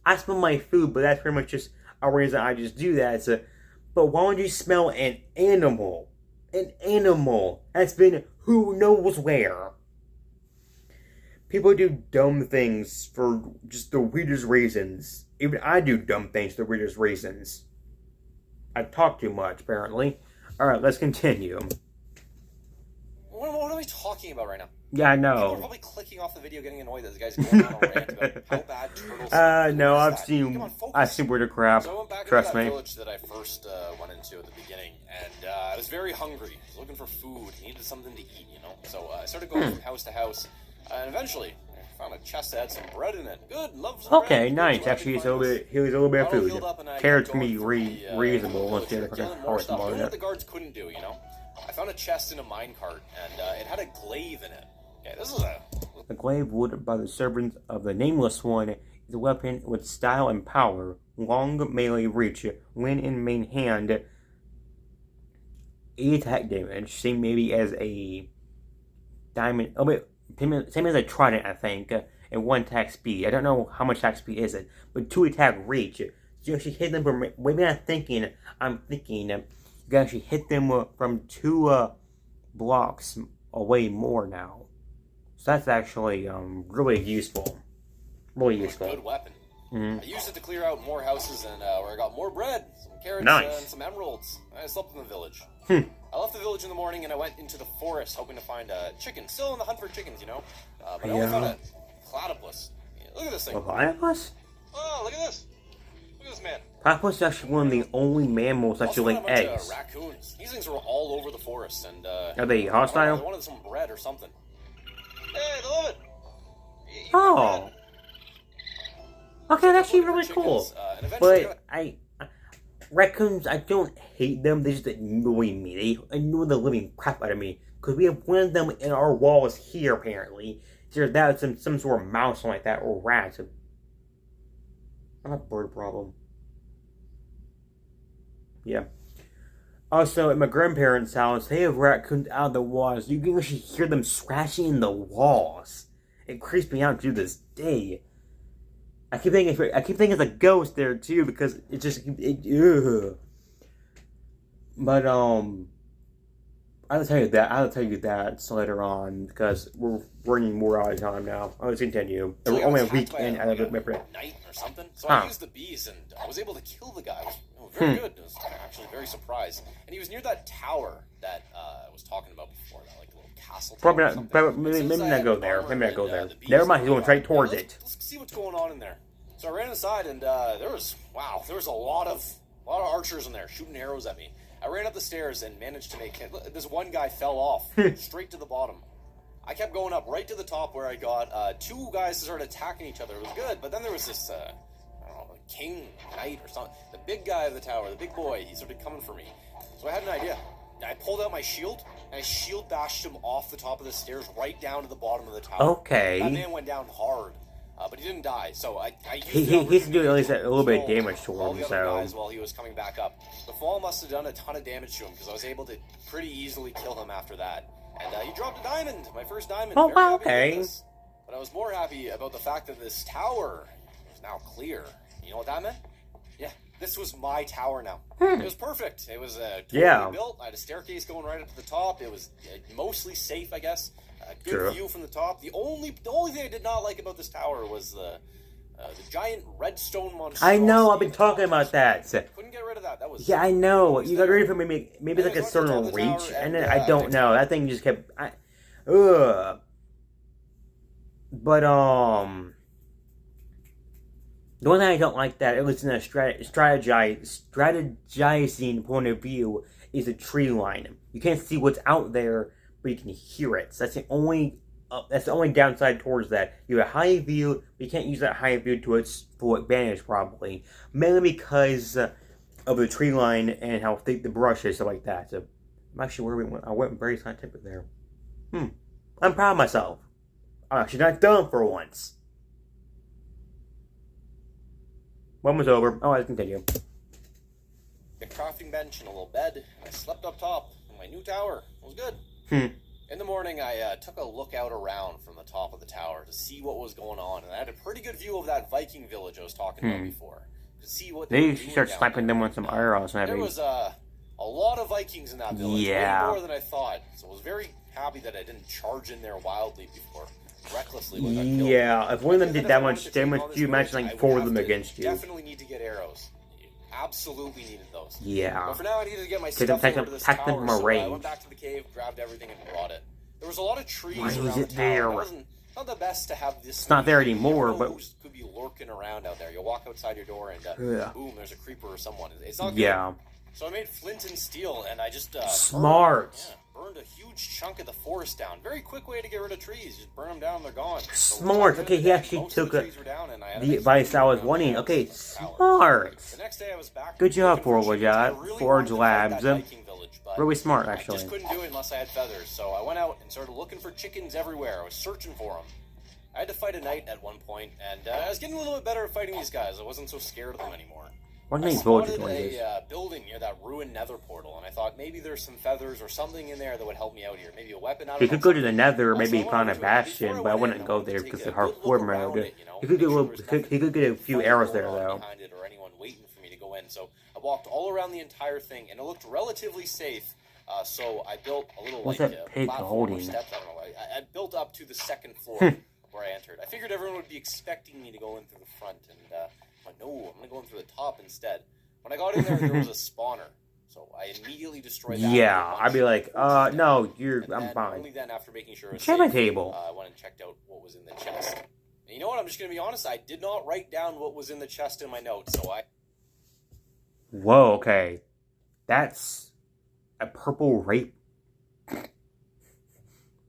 I smell my food, but that's pretty much just a reason I just do that. But why would you smell an animal? An animal that's been who knows where? People do dumb things for just the weirdest reasons. Even I do dumb things for the weirdest reasons. I talk too much, apparently. Alright, let's continue. What are we talking about right now? Yeah, I People are know. probably clicking off the video getting annoyed that this guy's going on a rant about how bad turtles smell. No, What I've is that? seen Come on, focus. I've seen weirder crap. So I went back Trust into that me. village that I first went into at the beginning, and I was very hungry. I was looking for food, needed something to eat, you know. So I started going from house to house, and eventually I found a chest that had some bread in it. Good, love some bread. Okay, Good, nice. glad I Actually, could it's a little find bit. Here's a little bit of Bottle food. filled up, and I Carrots kept can be going through the, reasonable once village, you have killing a more horse stuff, more doing in what the it. guards couldn't do, you know. I found a chest in a minecart, and it had a glaive in it. Okay, this is a... The glaive wielded by the servant of the Nameless One is a weapon with style and power, long melee reach, when in main hand, 8 attack damage, same maybe as a diamond, same as a trident, I think, and 1 attack speed. I don't know how much attack speed is it, but 2 attack reach. So you actually hit them from, maybe I'm thinking, you can actually hit them from 2 blocks away more now. So that's actually really useful. Really useful. Good weapon. Mm-hmm. I used it to clear out more houses and where I got more bread, some carrots, Nice. and some emeralds. I slept in the village. Hmm. I left the village in the morning and I went into the forest hoping to find a chicken. Still on the hunt for chickens, you know? But I only found a platypus. Yeah, look at this thing. A platypus? Oh, look at this. Look at this man. Platypus is actually one of the only mammals that Also lay found a bunch eggs. of raccoons. These things were all over the forest and Are they I hostile? wanted some bread or something. Hey, they love it. Oh. Okay, that's actually really cool. But raccoons, I don't hate them. They just annoy me. They annoy the living crap out of me. Because we have one of them in our walls here, apparently. Either that or some sort of mouse or like that, or rats. Not a bird problem. Yeah. Also, at my grandparents' house, they have raccoons out of the walls. You can actually hear them scratching in the walls. It creeps me out to this day. I keep thinking it's a ghost there too because it just ugh. But I'll tell you that later on because we're running more out of time now. Let's continue. So Only a attacked week by in out of it. night or something. So I used the bees and I was able to kill the guy. It was very good. I was actually very surprised. And he was near that tower that I was talking about before, that like little castle. Probably not. Maybe not go there. Maybe not go there. Never mind. He's going straight towards it. Let's see what's going on in there. So I ran inside and there was a lot of archers in there shooting arrows at me. I ran up the stairs and managed to make this one guy fell off straight to the bottom. I kept going up right to the top where I got two guys that started attacking each other. It was good, but then there was this I don't know, like king knight or something. The big guy of the tower, the big boy, he started coming for me. So I had an idea. I pulled out my shield and I shield bashed him off the top of the stairs right down to the bottom of the tower. Okay. That man went down hard. But he didn't die, so I used he's doing at least a little bit of damage to all him. the So other guys while he was coming back up, the fall must have done a ton of damage to him because I was able to pretty easily kill him after that. And he dropped a diamond, my first diamond. Oh, Very wow, happy okay. about this. But I was more happy about the fact that this tower is now clear. You know what that meant? Yeah, this was my tower now. It was perfect. It was totally built. I had a staircase going right up to the top. It was mostly safe, I guess. Good view from the top. The only thing I did not like about this tower was the giant redstone monster. I know. I've been talking about that. Couldn't get rid of that. That was Yeah, I know. You got rid of it maybe like a certain reach, and then I don't know. That thing just kept. Ugh. But the one thing I don't like that it was in a strategizing point of view is a tree line. You can't see what's out there, but you can hear it. So that's the only downside towards that. You have a high view, but you can't use that high view to its full advantage, probably. Mainly because of the tree line and how thick the brush is, stuff like that. So, I'm actually where we went. I went very scientific there. I'm proud of myself. I'm actually not dumb for once. One was over. Oh, let's continue. a crafting bench and a little bed, and I slept up top in my new tower. It was good. In the morning, I took a look out around from the top of the tower to see what was going on, and I had a pretty good view of that Viking village I was talking about before. To see what they should start sniping them with some arrows. There was a lot of Vikings in that village, way more than I thought. So I was very happy that I didn't charge in there wildly before, recklessly. Yeah, if one of them did that much damage, you imagine like 4 of them against you. Definitely need to get arrows. Absolutely needed those. Yeah. But for now, I needed to get my stuff over to this tower, them from a so range. I went back to the cave, grabbed everything, and brought it. There was a lot of trees Why around is the it tower. there? It wasn't not the best to have this. It's not there anymore, but could be lurking around out there. You walk outside your door and boom, there's a creeper or someone. It's not good. Yeah. So I made flint and steel, and I just smart. Burned a huge chunk of the forest down. Very quick way to get rid of trees. Just burn them down, they're gone. Smart. Okay, he actually took the advice I was wanting. Okay, smart. The next day I was back. Good job, Forge Labs. Really smart, actually. I just couldn't do it unless I had feathers, so I went out and started looking for chickens everywhere. I was searching for them. I had to fight a knight at one point, and I was getting a little bit better at fighting these guys. I wasn't so scared of them anymore. What I name spotted a building near that ruined nether portal, and I thought maybe there's some feathers or something in there that would help me out here. Maybe a weapon. You could go to the nether, or maybe find a bastion, but I wouldn't go there because of hardcore mode. You could get a few arrows there, though. Or anyone waiting for me to go in. So I walked all around the entire thing, and it looked relatively safe. So I built a little platform or steps. I don't know. I built up to the second floor where I entered. I figured everyone would be expecting me to go in through the front, and no, I'm going to go in through the top instead. When I got in there, there was a spawner. So I immediately destroyed that. Yeah, I'd be like, no, I'm fine. Only then, after making sure check my table. I went and checked out what was in the chest. And you know what? I'm just going to be honest. I did not write down what was in the chest in my notes, so I... Whoa, okay. That's a purple rape.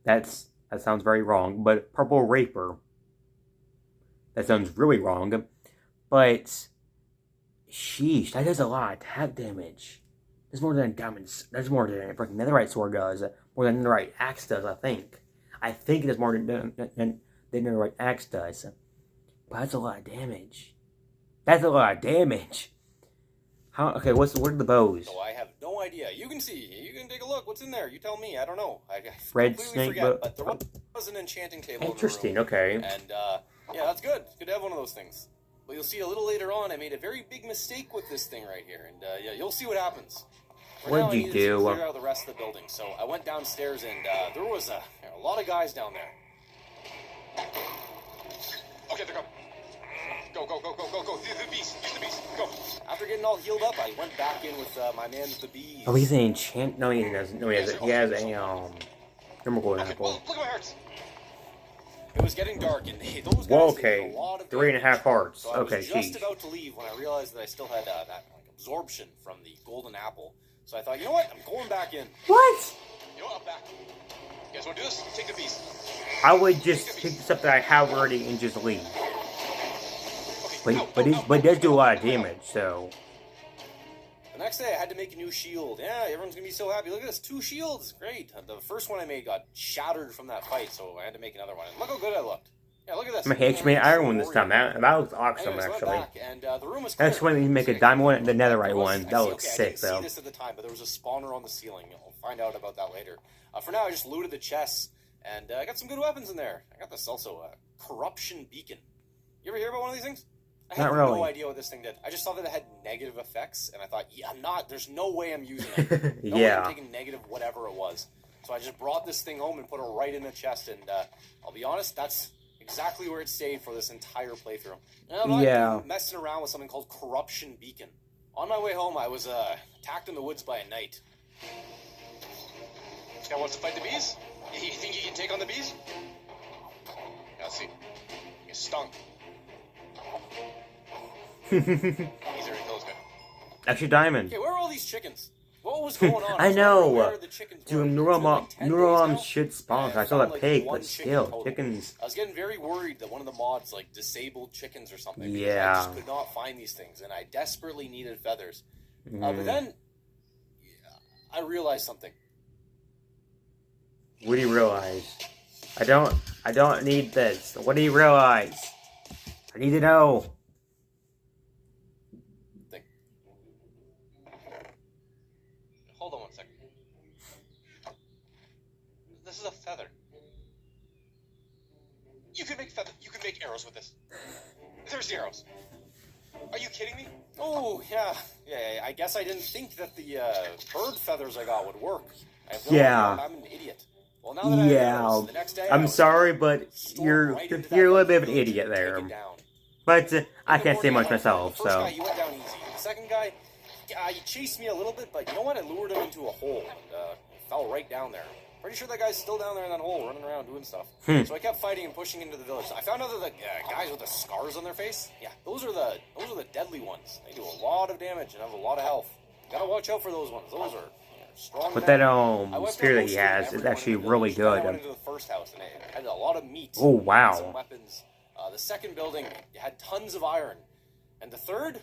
That's That sounds very wrong. But Purple Raper. That sounds really wrong. But sheesh, that does a lot of attack damage. That's more than a diamond. That's more than a freaking netherite sword does. More than a netherite axe does, I think. I think it does more than netherite axe does. But that's a lot of damage. That's a lot of damage. How? Okay, what are the bows? So I have no idea. You can see. You can take a look. What's in there? You tell me. I don't know. I Red completely snake forget. bow. But there was an enchanting table. Interesting. In the room. Okay. And yeah, that's good. It's good to have one of those things. But you'll see a little later on. I made a very big mistake with this thing right here, and yeah, you'll see what happens. What did you do? To clear out the rest of the building. So I went downstairs, and there was a lot of guys down there. Okay, they're coming. Go. The beast. Use the beast. Go. After getting all healed up, I went back in with my man with the bees. Oh, he's an enchant. No, he doesn't. No, he has. He has a Emerald Okay, apple. look at my hearts. It was getting dark, and hey, those guys Well, did okay. a lot of 3.5 damage. hearts. So I was Okay, just geez. about to leave when I realized that I still had that like, absorption from the golden apple. So I thought, you know what? I'm going back in. What? You know what? I'm back. You guys want to do this? Take the beast. I would just pick stuff that I have already and just leave. Okay. But it does do a lot of damage, so. The next day, I had to make a new shield. Yeah, everyone's gonna be so happy. Look at this, 2 shields. Great. The first one I made got shattered from that fight, so I had to make another one. And look how good I looked. Yeah, look at this. I mean, actually made iron one this time. That looks awesome, Anyways, I went actually. back, and the room was clear. Next one, you make a diamond one and the netherite There was- one. I That see- looks okay, I sick, didn't see though. this at the time, but there was a spawner on the ceiling. I'll find out about that later. For now, I just looted the chests, and I got some good weapons in there. I got this also, corruption beacon. You ever hear about one of these things? I had Not really. no idea what this thing did. I just saw that it had negative effects, and I thought, yeah, there's no way I'm using it. No way Yeah. I'm taking negative whatever it was. So I just brought this thing home and put it right in the chest, and I'll be honest, that's exactly where it stayed for this entire playthrough. And I'm not Yeah. messing around with something called corruption beacon. On my way home, I was attacked in the woods by a knight. This guy wants to fight the bees? You think he can take on the bees? Yeah, let's see. He's stung. Easier to kill this guy. Actually, diamond. Okay, where are all these chickens? What was going on? I was know. wondering where the chickens were. Dude, It's been like 10 days now. Neuron should spawn. Yeah, I saw that found, like, pig, one but chicken still, total. chickens. I was getting very worried that one of the mods like disabled chickens or something. because Yeah. I just could not find these things, and I desperately needed feathers. But Mm. then I realized something. What do you realize? I don't need this. What do you realize? I need to know. Hold on one second. This is a feather. You can make arrows with this. There's the arrows. Are you kidding me? Oh yeah. I guess I didn't think that the bird feathers I got would work. I have no Yeah. idea. I'm an idiot. Well, now that I have Yeah. arrows, the next day I I'm was sorry, but stormed you're right into that a little bit of an village idiot and take there. it down. But I In the can't say morning, much the myself, first guy, so. he went down easy. The second guy, he chased me a little bit, but you know what? I lured him into a hole and fell right down there. Pretty sure that guy's still down there in that hole, running around doing stuff. So I kept fighting and pushing into the village. I found out that the guys with the scars on their face, yeah, those are the deadly ones. They do a lot of damage and have a lot of health. You gotta watch out for those ones. Those are strong. But men. that I wiped spear out that most he of has is everyone actually in the really village. Then I good. went into the first house and it had a lot of meat. Oh, wow. Some weapons. The second building had tons of iron, and the third,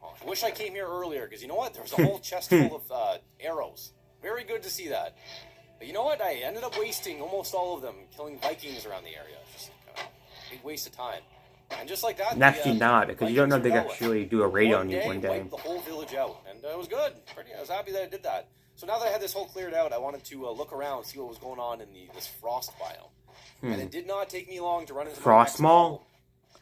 I wish I came here earlier because you know what? There was a whole chest full of arrows. Very good to see that. But you know what? I ended up wasting almost all of them killing Vikings around the area. Just kind of a big waste of time. And just like that, And actually not, because you don't know if they Vikings can were actually do a raid on you one day. wiped the whole village out, and it was good. I was happy that I did that. So now that I had this whole cleared out, I wanted to look around, see what was going on in this frost biome. And it did not take me long to run into Frost the next Maw? problem.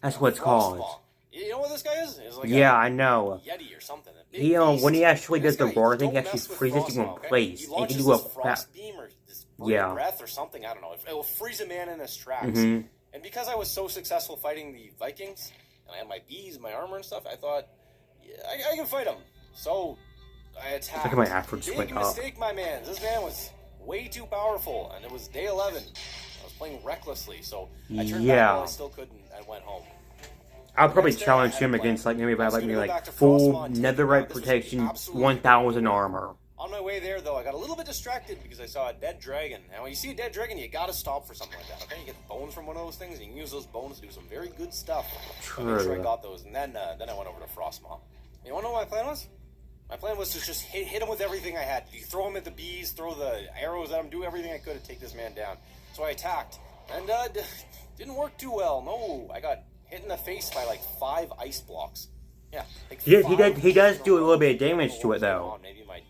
That's what it's Frost called. Maw. You know what this guy is? He's like Yeah, a I know. Yeti or something. A big He, when he beast. actually does This the guy, roar thing, he don't actually mess with freezes Frost you in Maw, okay? place. He He launches can do a this frost beam or this Yeah. breath or something. I don't know. It will freeze a man in his tracks. Mhm. And because I was so successful fighting the Vikings, and I had my bees, my armor and stuff, I thought, yeah, I can fight him. So I attacked. Look at my average Big went up. mistake, my man. This man was way too powerful, and it was day 11. I was playing recklessly, so I turned back Yeah. while I still couldn't and went home. I'll probably Next day, challenge I had him a plan. against like maybe I was like gonna maybe go like back to full Frostmourne, take him netherite out. This was protection, absolutely 1,000 armor. On my way there, though, I got a little bit distracted because I saw a dead dragon. And when you see a dead dragon, you gotta stop for something like that, okay? You get bones from one of those things, and you can use those bones to do some very good stuff. So I made sure I got those, and then I went over to Frostmaw. You wanna know what my plan was? My plan was to just hit him with everything I had. You throw him at the bees, throw the arrows at him, do everything I could to take this man down. So I attacked, and didn't work too well. No, I got hit in the face by like 5 ice blocks. Yeah, like he does do a little bit of damage to it though. Maybe my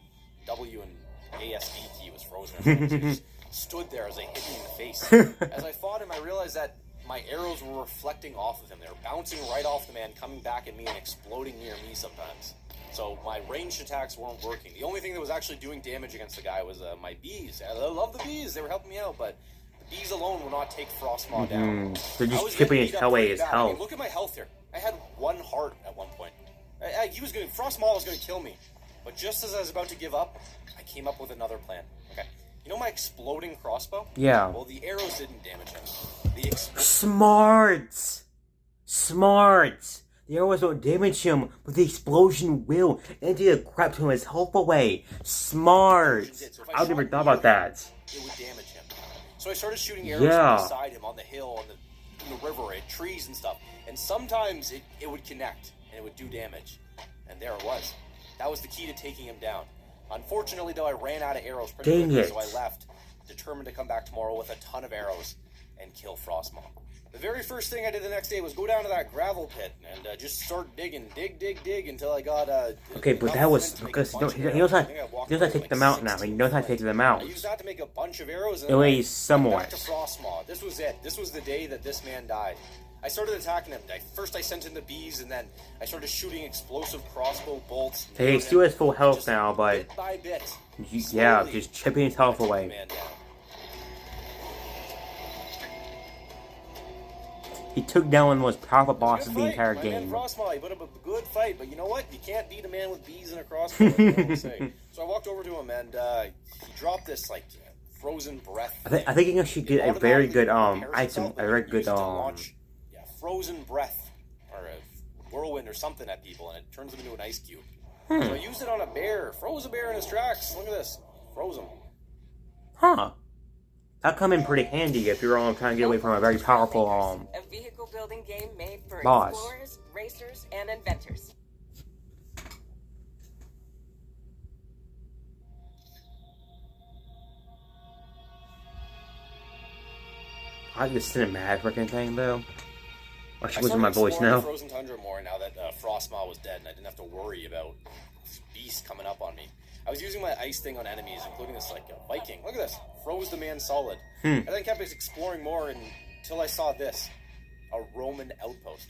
W and ASD key was frozen or something. So he just stood there as I hit him in the face. As I fought him, I realized that my arrows were reflecting off of him. They were bouncing right off the man, coming back at me and exploding near me sometimes. So my ranged attacks weren't working. The only thing that was actually doing damage against the guy was my bees. I love the bees. They were helping me out, but the bees alone will not take Frostmaw down. They're just chipping his away his health. I mean, look at my health here. I had 1 heart at one point. Frostmaw was going to kill me. But just as I was about to give up, I came up with another plan. Okay. You know my exploding crossbow? Yeah. Well, the arrows didn't damage him. Smarts! The arrows don't damage him, but the explosion will. And it crap to his health away. Smart! So I never thought about that. It would damage him. So I started shooting arrows from beside him on the hill, in the river, at trees and stuff. And sometimes it would connect, and it would do damage. And there it was. That was the key to taking him down. Unfortunately, though, I ran out of arrows pretty quickly, so I left, determined to come back tomorrow with a ton of arrows and kill Frostmaw. The very first thing I did the next day was go down to that gravel pit and just start digging, dig until I got okay, but that was because he knows how to take them out now. He knows how to take them out. I used that to make a bunch of arrows. At least somewhat. Back to Frostmaw. This was it. This was the day that this man died. I started attacking him. First I sent in the bees, and then I started shooting explosive crossbow bolts. Hey, he's still has full health now, but bit by bit, yeah, just chipping his health away. He took down one of the most powerful bosses of the entire game. Frostmaw, he put up a good fight, but you know what? You can't beat a man with bees and a crossbow. Like say. So I walked over to him, and he dropped this like frozen breath. I think he should get a very good item, a very good frozen breath or a whirlwind or something at people, and it turns them into an ice cube. So I used it on a bear. Froze a bear in his tracks. Look at this. Froze him. Huh. That'll come in pretty handy if you're trying to get away from a very powerful a vehicle building game made for boss. Explorers, racers, and inventors. I like the cinematic looking thing though. I should listen to my voice now. Frozen Tundra more now that Frostmaw was dead, and I didn't have to worry about this beast coming up on me. I was using my ice thing on enemies, including this like Viking. Look at this, froze the man solid. I then kept exploring more until I saw this, a Roman outpost.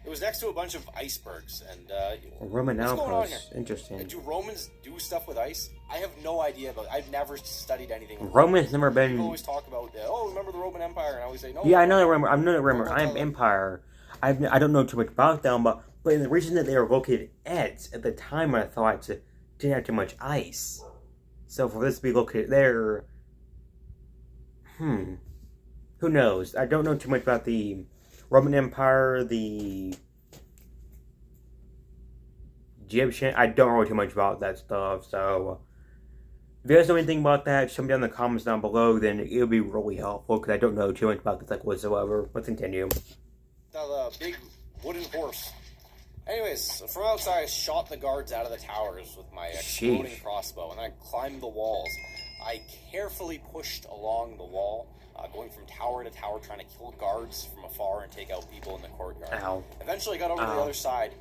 It was next to a bunch of icebergs, and a Roman outpost. Interesting. Do Romans do stuff with ice? I have no idea about it. I've never studied anything. Romans never been. People always talk about, remember the Roman Empire, and I always say, no. Yeah, I know the Roman. I'm not a Roman. I'm Empire. I don't know too much about them, but the reason that they were located at the time, I thought didn't have too much ice. So for this to be located there, who knows? I don't know too much about the Roman Empire, the Egyptian. I don't know too much about that stuff. So if you guys know anything about that, show me down in the comments down below. Then it would be really helpful because I don't know too much about this like whatsoever. Let's continue. The big wooden horse. Anyways, from outside, I shot the guards out of the towers with my exploding crossbow, and I climbed the walls. I carefully pushed along the wall, going from tower to tower, trying to kill guards from afar and take out people in the courtyard. Ow. Eventually, I got over to the other side,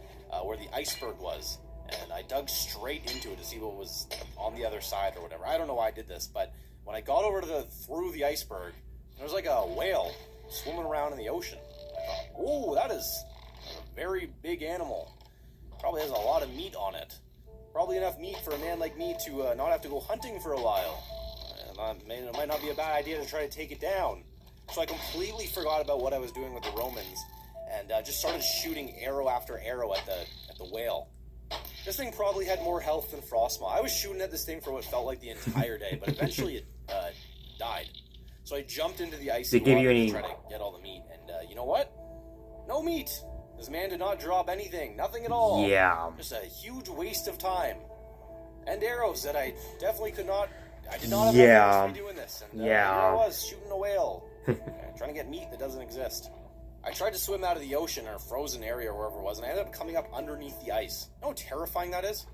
where the iceberg was, and I dug straight into it to see what was on the other side or whatever. I don't know why I did this, but when I got over to through the iceberg, there was like a whale swimming around in the ocean. I thought, "Ooh, that is a very big animal. Probably has a lot of meat on it. Probably enough meat for a man like me to not have to go hunting for a while. And it might not be a bad idea to try to take it down." So I completely forgot about what I was doing with the Romans, and just started shooting arrow after arrow at the whale. This thing probably had more health than Frostmaw. I was shooting at this thing for what felt like the entire day, but eventually it died. So I jumped into the icy water to try to get all the meat, and you know what? No meat. This man did not drop anything. Nothing at all. Yeah. Just a huge waste of time. and arrows that I definitely could not. I did not have Yeah. enough to be doing this. And, Yeah. Here I was shooting a whale, trying to get meat that doesn't exist. I tried to swim out of the ocean or a frozen area or wherever it was, and I ended up coming up underneath the ice. You know how terrifying that is?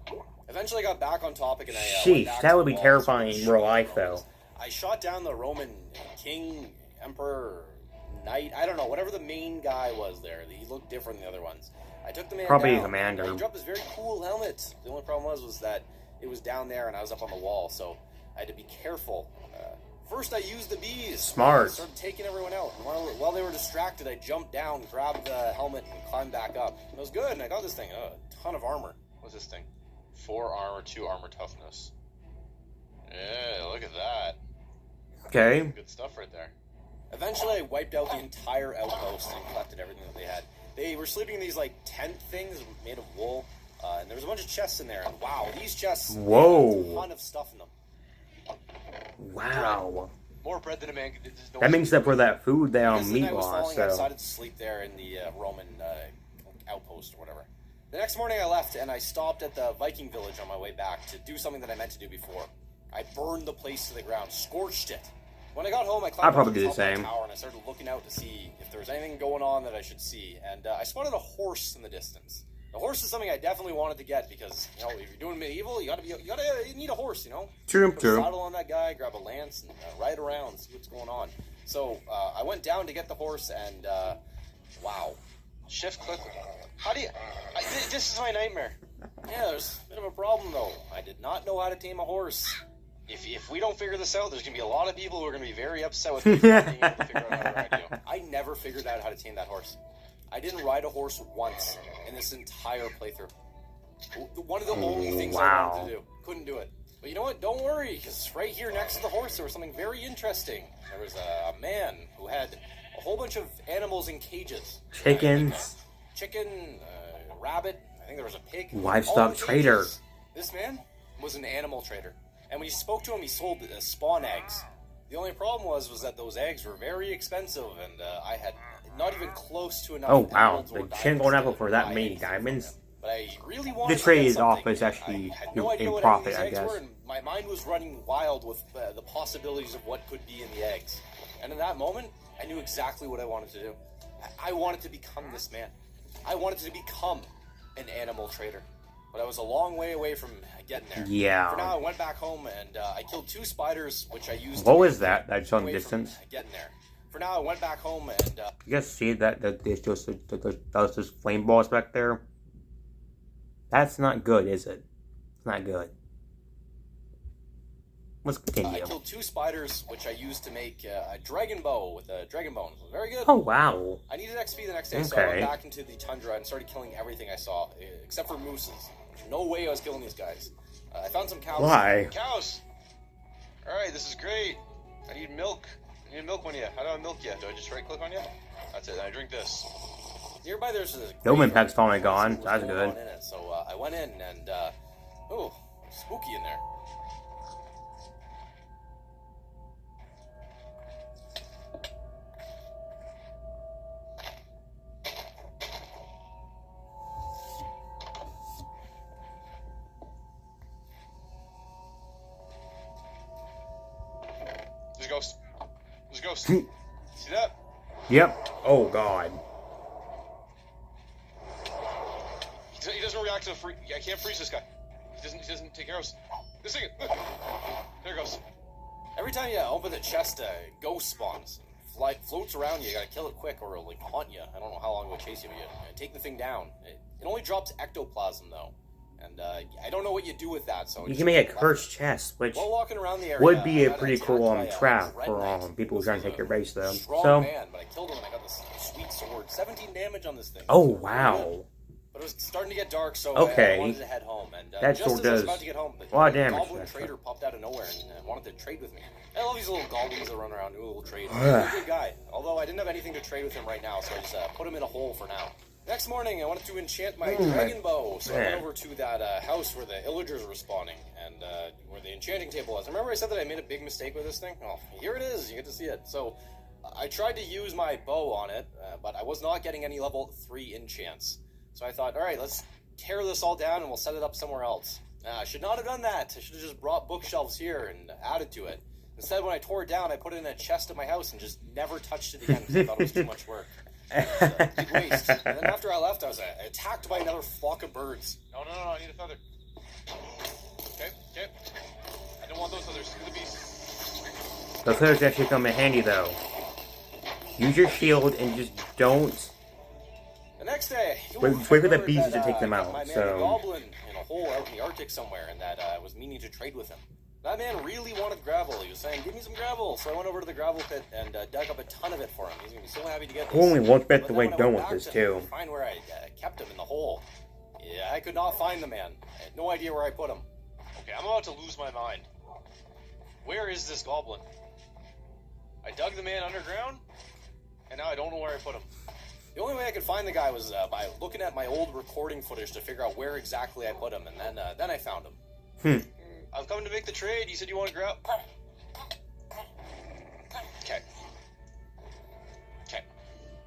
Eventually, I got back on topic, and I went Sheesh, back that to would the be walls terrifying and in real shot life, the Romans. though. I shot down the Roman king, emperor, knight. I don't know, whatever the main guy was there. He looked different than the other ones. I took the man Probably down. a commander. He dropped this very cool helmet. The only problem was that it was down there, and I was up on the wall, so I had to be careful. First, I used the bees. Smart. I started taking everyone out. And while they were distracted, I jumped down, grabbed the helmet, and climbed back up. It was good, and I got this thing. A ton of armor. What's this thing? 4 armor, 2 armor toughness. Yeah, look at that. Okay. Good stuff right there. Eventually, I wiped out the entire outpost and collected everything that they had. They were sleeping in these, like, tent things made of wool. And there was a bunch of chests in there. And wow, these chests Whoa. had a ton of stuff in them. Wow. More bread than a man could. That makes up for that food they on Because the meat night was loss, falling, I so. decided to sleep there in the Roman outpost or whatever. The next morning I left and I stopped at the Viking village on my way back to do something that I meant to do before. I burned the place to the ground, scorched it. When I got home, I climbed I'd probably up to do the the top of same. tower and I started looking out to see if there was anything going on that I should see. And I spotted a horse in the distance. The horse is something I definitely wanted to get because, you know, if you're doing medieval, you need a horse, you know. True, Put a true. saddle on that guy, grab a lance, and ride around, see what's going on. So I went down to get the horse, and wow. Shift click. How do you... this is my nightmare. Yeah, there's a bit of a problem, though. I did not know how to tame a horse. If we don't figure this out, there's going to be a lot of people who are going to be very upset with me for not being able to figure out how to ride you. I never figured out how to tame that horse. I didn't ride a horse once in this entire playthrough. One of the only things I wanted to do. Couldn't do it. But you know what? Don't worry, because right here next to the horse there was something very interesting. There was a man who had a whole bunch of animals in cages. Chickens. Chicken, rabbit, I think there was a pig. Livestock all in cages. trader. This man was an animal trader. And when you spoke to him, he sold spawn eggs. The only problem was that those eggs were very expensive, and I had not even close to enough. Oh, wow. emeralds or The diamonds chicken going to apple for that buy many anything from diamonds? him. But I really wanted The to trade get is off something. is actually I had no idea in what profit, any of these I eggs guess. were, and my mind was running wild with the possibilities of what could be in the eggs. And in that moment, I knew exactly what I wanted to do. I wanted to become this man. I wanted to become an animal trader. But I was a long way away from getting there. Yeah. For now, I went back home and I killed 2 spiders, which I used. What to was make that? That's on away from distance. Getting there. For now, I went back home and. You guys see that there's just flame balls back there? That's not good, is it? It's not good. Let's I continue. killed 2 spiders, which I used to make a dragon bow with a dragon bone. It was very good. Oh, wow. I needed XP the next day, so I Okay. went back into the tundra and started killing everything I saw, except for mooses. There's no way I was killing these guys. I found some cows. Why? Cows! Alright, this is great. I need milk. I need milk on you. How do I milk you? Do I just right click on you? That's it. Then I drink this. Nearby there's a... The omen pack's finally gone. What's That's going good. on in it. So I went in and, oh, spooky in there. There's a ghost. There's a ghost. See that? Yep. Oh, God. He doesn't react to the free. I can't freeze this guy. He doesn't take arrows. This thing. Look. There it goes. Every time you open the chest, a ghost spawns. Floats around you. You gotta kill it quick or it'll like haunt you. I don't know how long it will chase you, but you take the thing down. It only drops ectoplasm though. And I don't know what you do with that, so... You can make a cursed chest, which While walking around the area, would be I a got pretty attacked cool by a trap red for knight. people who trying to take your base, though. Strong So, man, but I killed him and I got this sweet sword. 17 damage on this thing. oh, Really good. wow. But it was starting to get dark, so Okay. I wanted to head home. And That just sword as I was does about to get home, a lot of the damage, goblin actually. trader popped out of nowhere and wanted to trade with me. I love these little goblins that run around, do a little trade. He's a good guy. Although I didn't have anything to trade with him right now, so I just put him in a hole for now. Next morning, I wanted to enchant my dragon bow, so I went man. over to that house where the illagers were spawning, and where the enchanting table was. Remember I said that I made a big mistake with this thing? Well, here it is, you get to see it. So, I tried to use my bow on it, but I was not getting any level 3 enchants. So I thought, alright, let's tear this all down and we'll set it up somewhere else. I should not have done that. I should have just brought bookshelves here and added to it. Instead, when I tore it down, I put it in a chest at my house and just never touched it again because I thought it was too much work. It was a big waste. And then after I left, I was attacked by another flock of birds. No, I need a feather. Okay. I don't want those feathers. Give the beast. Those feathers actually come in handy, though. Use your shield and just don't... The next day, Wait for the bees to take them out, my man, so- a goblin in a hole out in the Arctic somewhere, and that I was meaning to trade with him. That man really wanted gravel. He was saying, "Give me some gravel." So I went over to the gravel pit and dug up a ton of it for him. He's gonna be so happy to get this. Only one bit But the then way when I done went with back this, to too. find where I kept him in the hole. Yeah, I could not find the man. I had no idea where I put him. Okay, I'm about to lose my mind. Where is this goblin? I dug the man underground, and now I don't know where I put him. The only way I could find the guy was by looking at my old recording footage to figure out where exactly I put him, and then I found him. I've come to make the trade. You said you want to grab. Okay.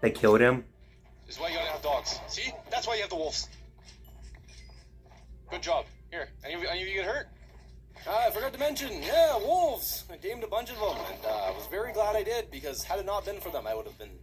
They killed him? This is why you gotta have dogs. See? That's why you have the wolves. Good job. Here. Any of you get hurt? I forgot to mention, yeah, wolves. I tamed a bunch of them, and I was very glad I did, because had it not been for them, I would have been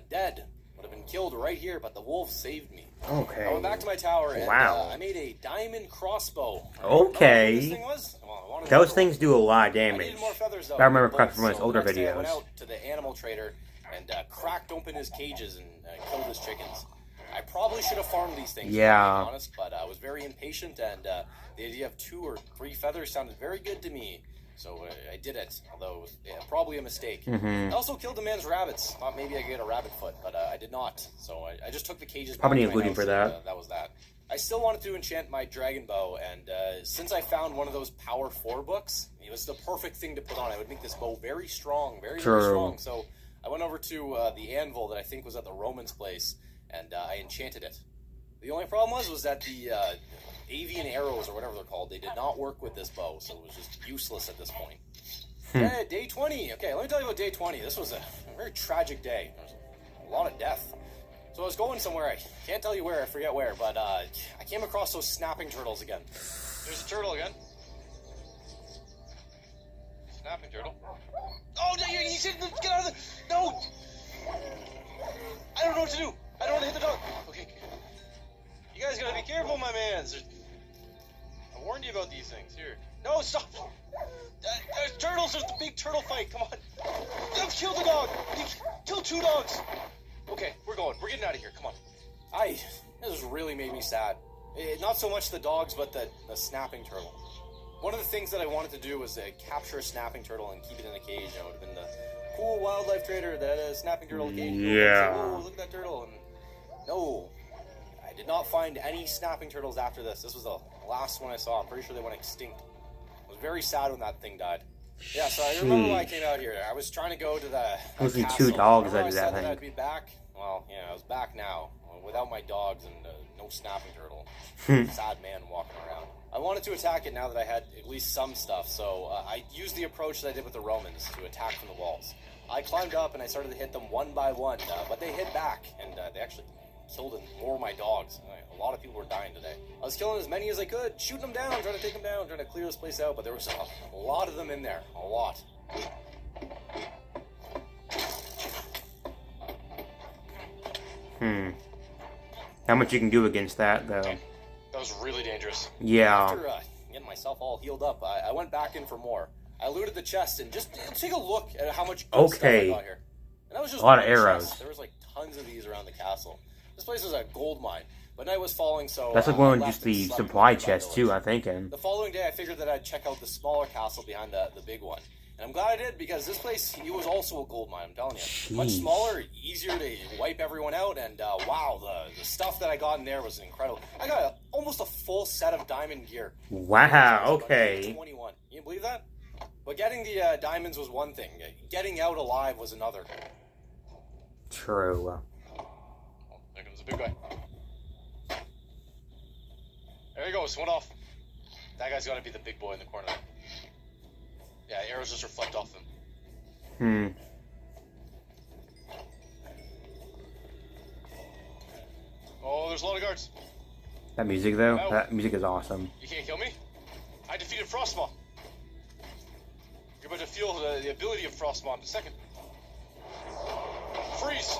dead. Would have been killed right here, but the wolves saved me. Okay. I went back to my tower, and Wow. I made a diamond crossbow. Okay. This thing was? Well, I wanted Those another things do a lot of one. I damage. needed more feathers, though. I remember Bullets. from his So older the next day I went videos. out to the animal trader and cracked open his cages and killed his chickens. I probably should have farmed these things, Yeah. to be honest, but I was very impatient, and the idea of 2 or 3 feathers sounded very good to me. So I did it, although it was probably a mistake. I also killed a man's rabbits. Thought maybe I could get a rabbit foot, but I did not. So I just took the cages. Probably back to my need looting house, for and, that. that was that. I still wanted to enchant my dragon bow, and since I found one of those Power 4 books, it was the perfect thing to put on. I would make this bow very strong, very True. strong. So I went over to the anvil that I think was at the Romans' place, and I enchanted it. The only problem was that the avian arrows, or whatever they're called, they did not work with this bow, so it was just useless at this point. Day 20. Okay, let me tell you about day 20. This was a very tragic day. There was a lot of death. So I was going somewhere, I can't tell you where, I forget where, but I came across those snapping turtles again. There's a turtle again. Snapping turtle. Oh, no, you said get out of the... No! I don't know what to do. I don't want to hit the dog. Okay. You guys gotta be careful, my mans. I warned you about these things. Here. No, stop! There's turtles. There's the big turtle fight. Come on. Don't kill the dog. Kill 2 dogs. Okay, we're going. We're getting out of here. Come on. This really made me sad. Not so much the dogs, but the snapping turtle. One of the things that I wanted to do was capture a snapping turtle and keep it in a cage. I would have been the cool wildlife trader that had a snapping turtle cage. Yeah. Oh, look at that turtle. And no, I did not find any snapping turtles after this. This was the last one I saw. I'm pretty sure they went extinct. I was very sad when that thing died. Yeah, so I remember when I came out here. I was trying to go to the Mostly castle. 2 dogs Remember that did I that said that thing. I'd be back. Well, yeah, I was back now, without my dogs and no snapping turtle. Sad man walking around. I wanted to attack it now that I had at least some stuff, so I used the approach that I did with the Romans to attack from the walls. I climbed up and I started to hit them one by one, but they hit back, and they actually killed more of my dogs. A lot of people were dying today. I was killing as many as I could, shooting them down, trying to take them down, trying to clear this place out, but there was a lot of them in there. A lot. How much you can do against that, though? That was really dangerous. Yeah. After getting myself all healed up, I went back in for more. I looted the chest and just take a look at how much good stuff I got here. And that was just A lot of one arrows. chest. There was like tons of these around the castle. This place is a gold mine, but night was falling, so That's like I one of left just and the slept supply in my chests, village. too, I think. And The following day, I figured that I'd check out the smaller castle behind the big one. And I'm glad I did, because this place, it was also a gold mine, I'm telling you. Much Jeez. smaller, easier to wipe everyone out, and wow, the stuff that I got in there was incredible. I got almost a full set of diamond gear. wow, okay. 21. You believe that? But getting the diamonds was one thing. Getting out alive was another. True. Oh, there comes a big guy. There he goes. One off. That guy's got to be the big boy in the corner. Yeah, arrows just reflect off him. Oh, there's a lot of guards. That music, though, Ow. that music is awesome. You can't kill me? I defeated Frostmaw. You're about to feel the ability of Frostmaw in a second. Freeze!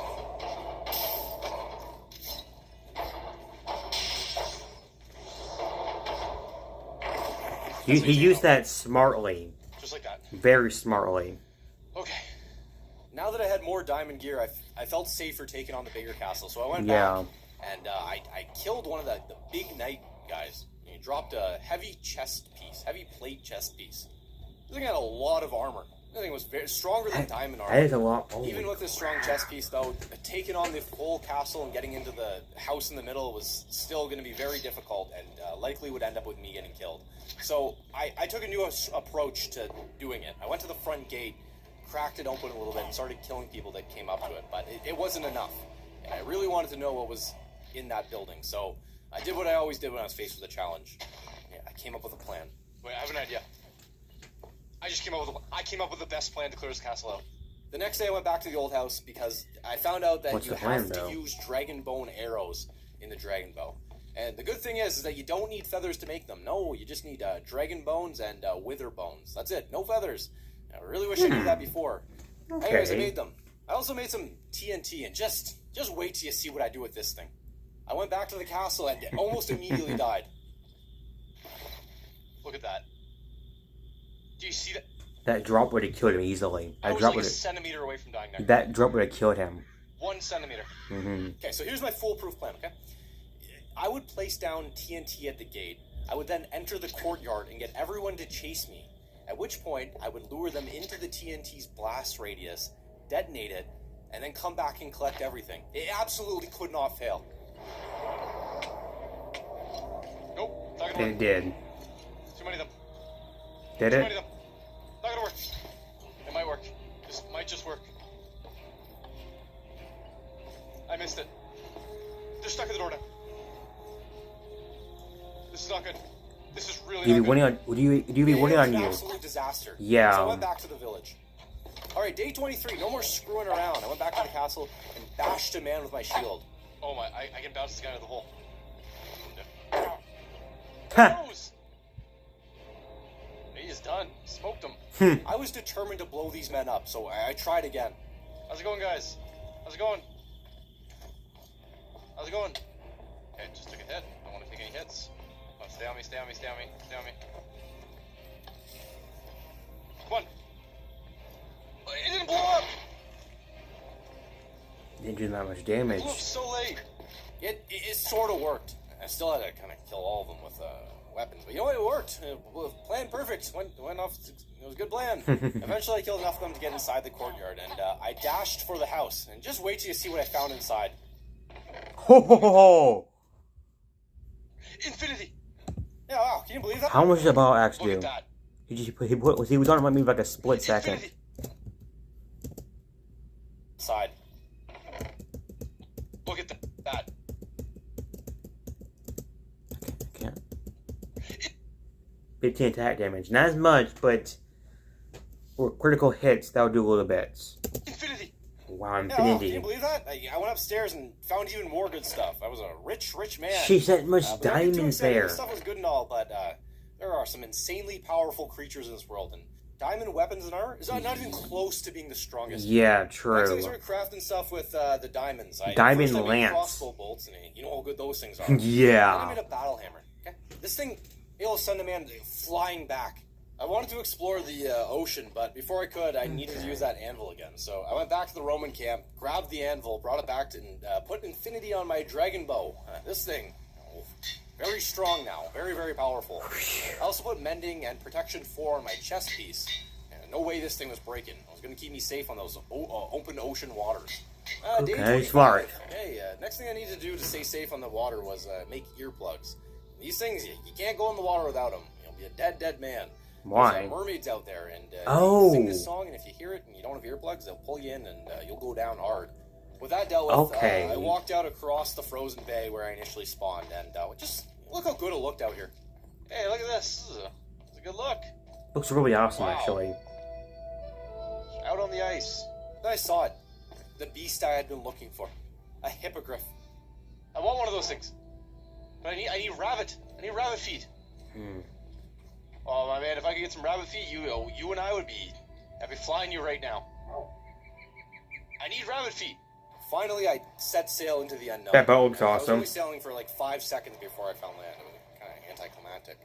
He used that smartly. Just like that. Very smartly. Okay. Now that I had more diamond gear, I felt safer taking on the bigger castle. So I went Yeah. back and I killed one of the big knight guys. He dropped a heavy plate chest piece. This thing had a lot of armor. This thing was very stronger than diamond armor. That is a lot. Oh. Even with this strong chest piece, though, taking on the whole castle and getting into the house in the middle was still going to be very difficult and likely would end up with me getting killed. So I took a new approach to doing it. I went to the front gate, cracked it open a little bit, and started killing people that came up to it. But it wasn't enough. And I really wanted to know what was in that building. So I did what I always did when I was faced with a challenge. Yeah, I came up with a plan. Wait, I have an idea. I came up with the best plan to clear this castle out. The next day I went back to the old house because I found out that What's you the plan, have to though? use dragon bone arrows in the dragon bow. And the good thing is that you don't need feathers to make them. No, you just need dragon bones and wither bones. That's it. No feathers. I really wish I knew that before. Okay. Anyways, I made them. I also made some TNT, and just wait till you see what I do with this thing. I went back to the castle and almost immediately died. Look at that. Do you see that? That drop would have killed him easily. I That was drop like a would have. centimeter away from dying there. That drop would have killed him. 1 centimeter. Mm-hmm. Okay, so here's my foolproof plan, okay? I would place down TNT at the gate. I would then enter the courtyard and get everyone to chase me. At which point, I would lure them into the TNT's blast radius, detonate it, and then come back and collect everything. It absolutely could not fail. Nope, not gonna And it work. did. Too many of them. Did Too many it? of them. Not gonna work. It might work. This might just work. I missed it. They're stuck at the door now. This is not good. This is really Do you not be winning good. on? Do you be It winning was on an you? absolute disaster. Yeah. So I went back to the village. All right, day 23. No more screwing around. I went back to the castle and bashed a man with my shield. Oh my, I can bounce this guy out of the hole. Ha! Nose! He's done. Smoked him. I was determined to blow these men up, so I tried again. How's it going, guys? How's it going? How's it going? Okay, just took a hit. Don't want to take any hits. Oh, stay on me, stay on me, stay on me, stay on me. Come on. It didn't blow up! Didn't do that much It damage. blew up so late. It sort of worked. I still had to kind of kill all of them with weapons, but you know what? It worked. Plan perfect. Went off. It was a good plan. Eventually, I killed enough of them to get inside the courtyard, and I dashed for the house. And just wait till you see what I found inside. Ho ho ho ho! Infinity! Yeah, wow. Can you believe that? How much did the ball axe Look do? at that. He was on it maybe like a split second. Infinity! Inside. Look at that. I can't. 15 attack damage. Not as much, but for critical hits, that'll do a little bit. Infinity! Wow, Yeah, wow. Can infinity. you believe that? I went upstairs and found even more good stuff. I was a rich man. She said much But don't get too diamonds excited. there. This stuff was good and all, but there are some insanely powerful creatures in this world, and diamond weapons and armor is not even close to being the strongest. Yeah, Next, I true. started crafting stuff with the diamonds. Diamond first I made lance. crossbow bolts, and you know how good those things are. Yeah. Then I made a battle hammer. Okay, this thing it'll send a man flying back. I wanted to explore the ocean, but before I could, I needed to use that anvil again. So I went back to the Roman camp, grabbed the anvil, brought it back, and put infinity on my dragon bow. This thing, very strong now, very powerful. I also put mending and protection 4 on my chest piece. No way this thing was breaking. It was going to keep me safe on those open ocean waters. Day Okay, 25. smart. Hey, next thing I need to do to stay safe on the water was make earplugs. These things, you can't go in the water without them. You'll be a dead man. Why? There's mermaids out there, and Oh. you sing this song, and if you hear it and you don't have earplugs, they'll pull you in, and you'll go down hard. With that dealt with, Okay. I walked out across the frozen bay where I initially spawned, and just look how good it looked out here. Hey, look at this. This is a good look. Looks really awesome, Wow. actually. Out on the ice. Then I saw it. The beast I had been looking for. A hippogriff. I want one of those things. But I need rabbit. I need rabbit feet. Oh my man, if I could get some rabbit feet, you and I'd be flying you right now. I need rabbit feet. Finally, I set sail into the unknown. That boat looks I was awesome. only sailing for like 5 seconds before I found land. It was kind of anticlimactic.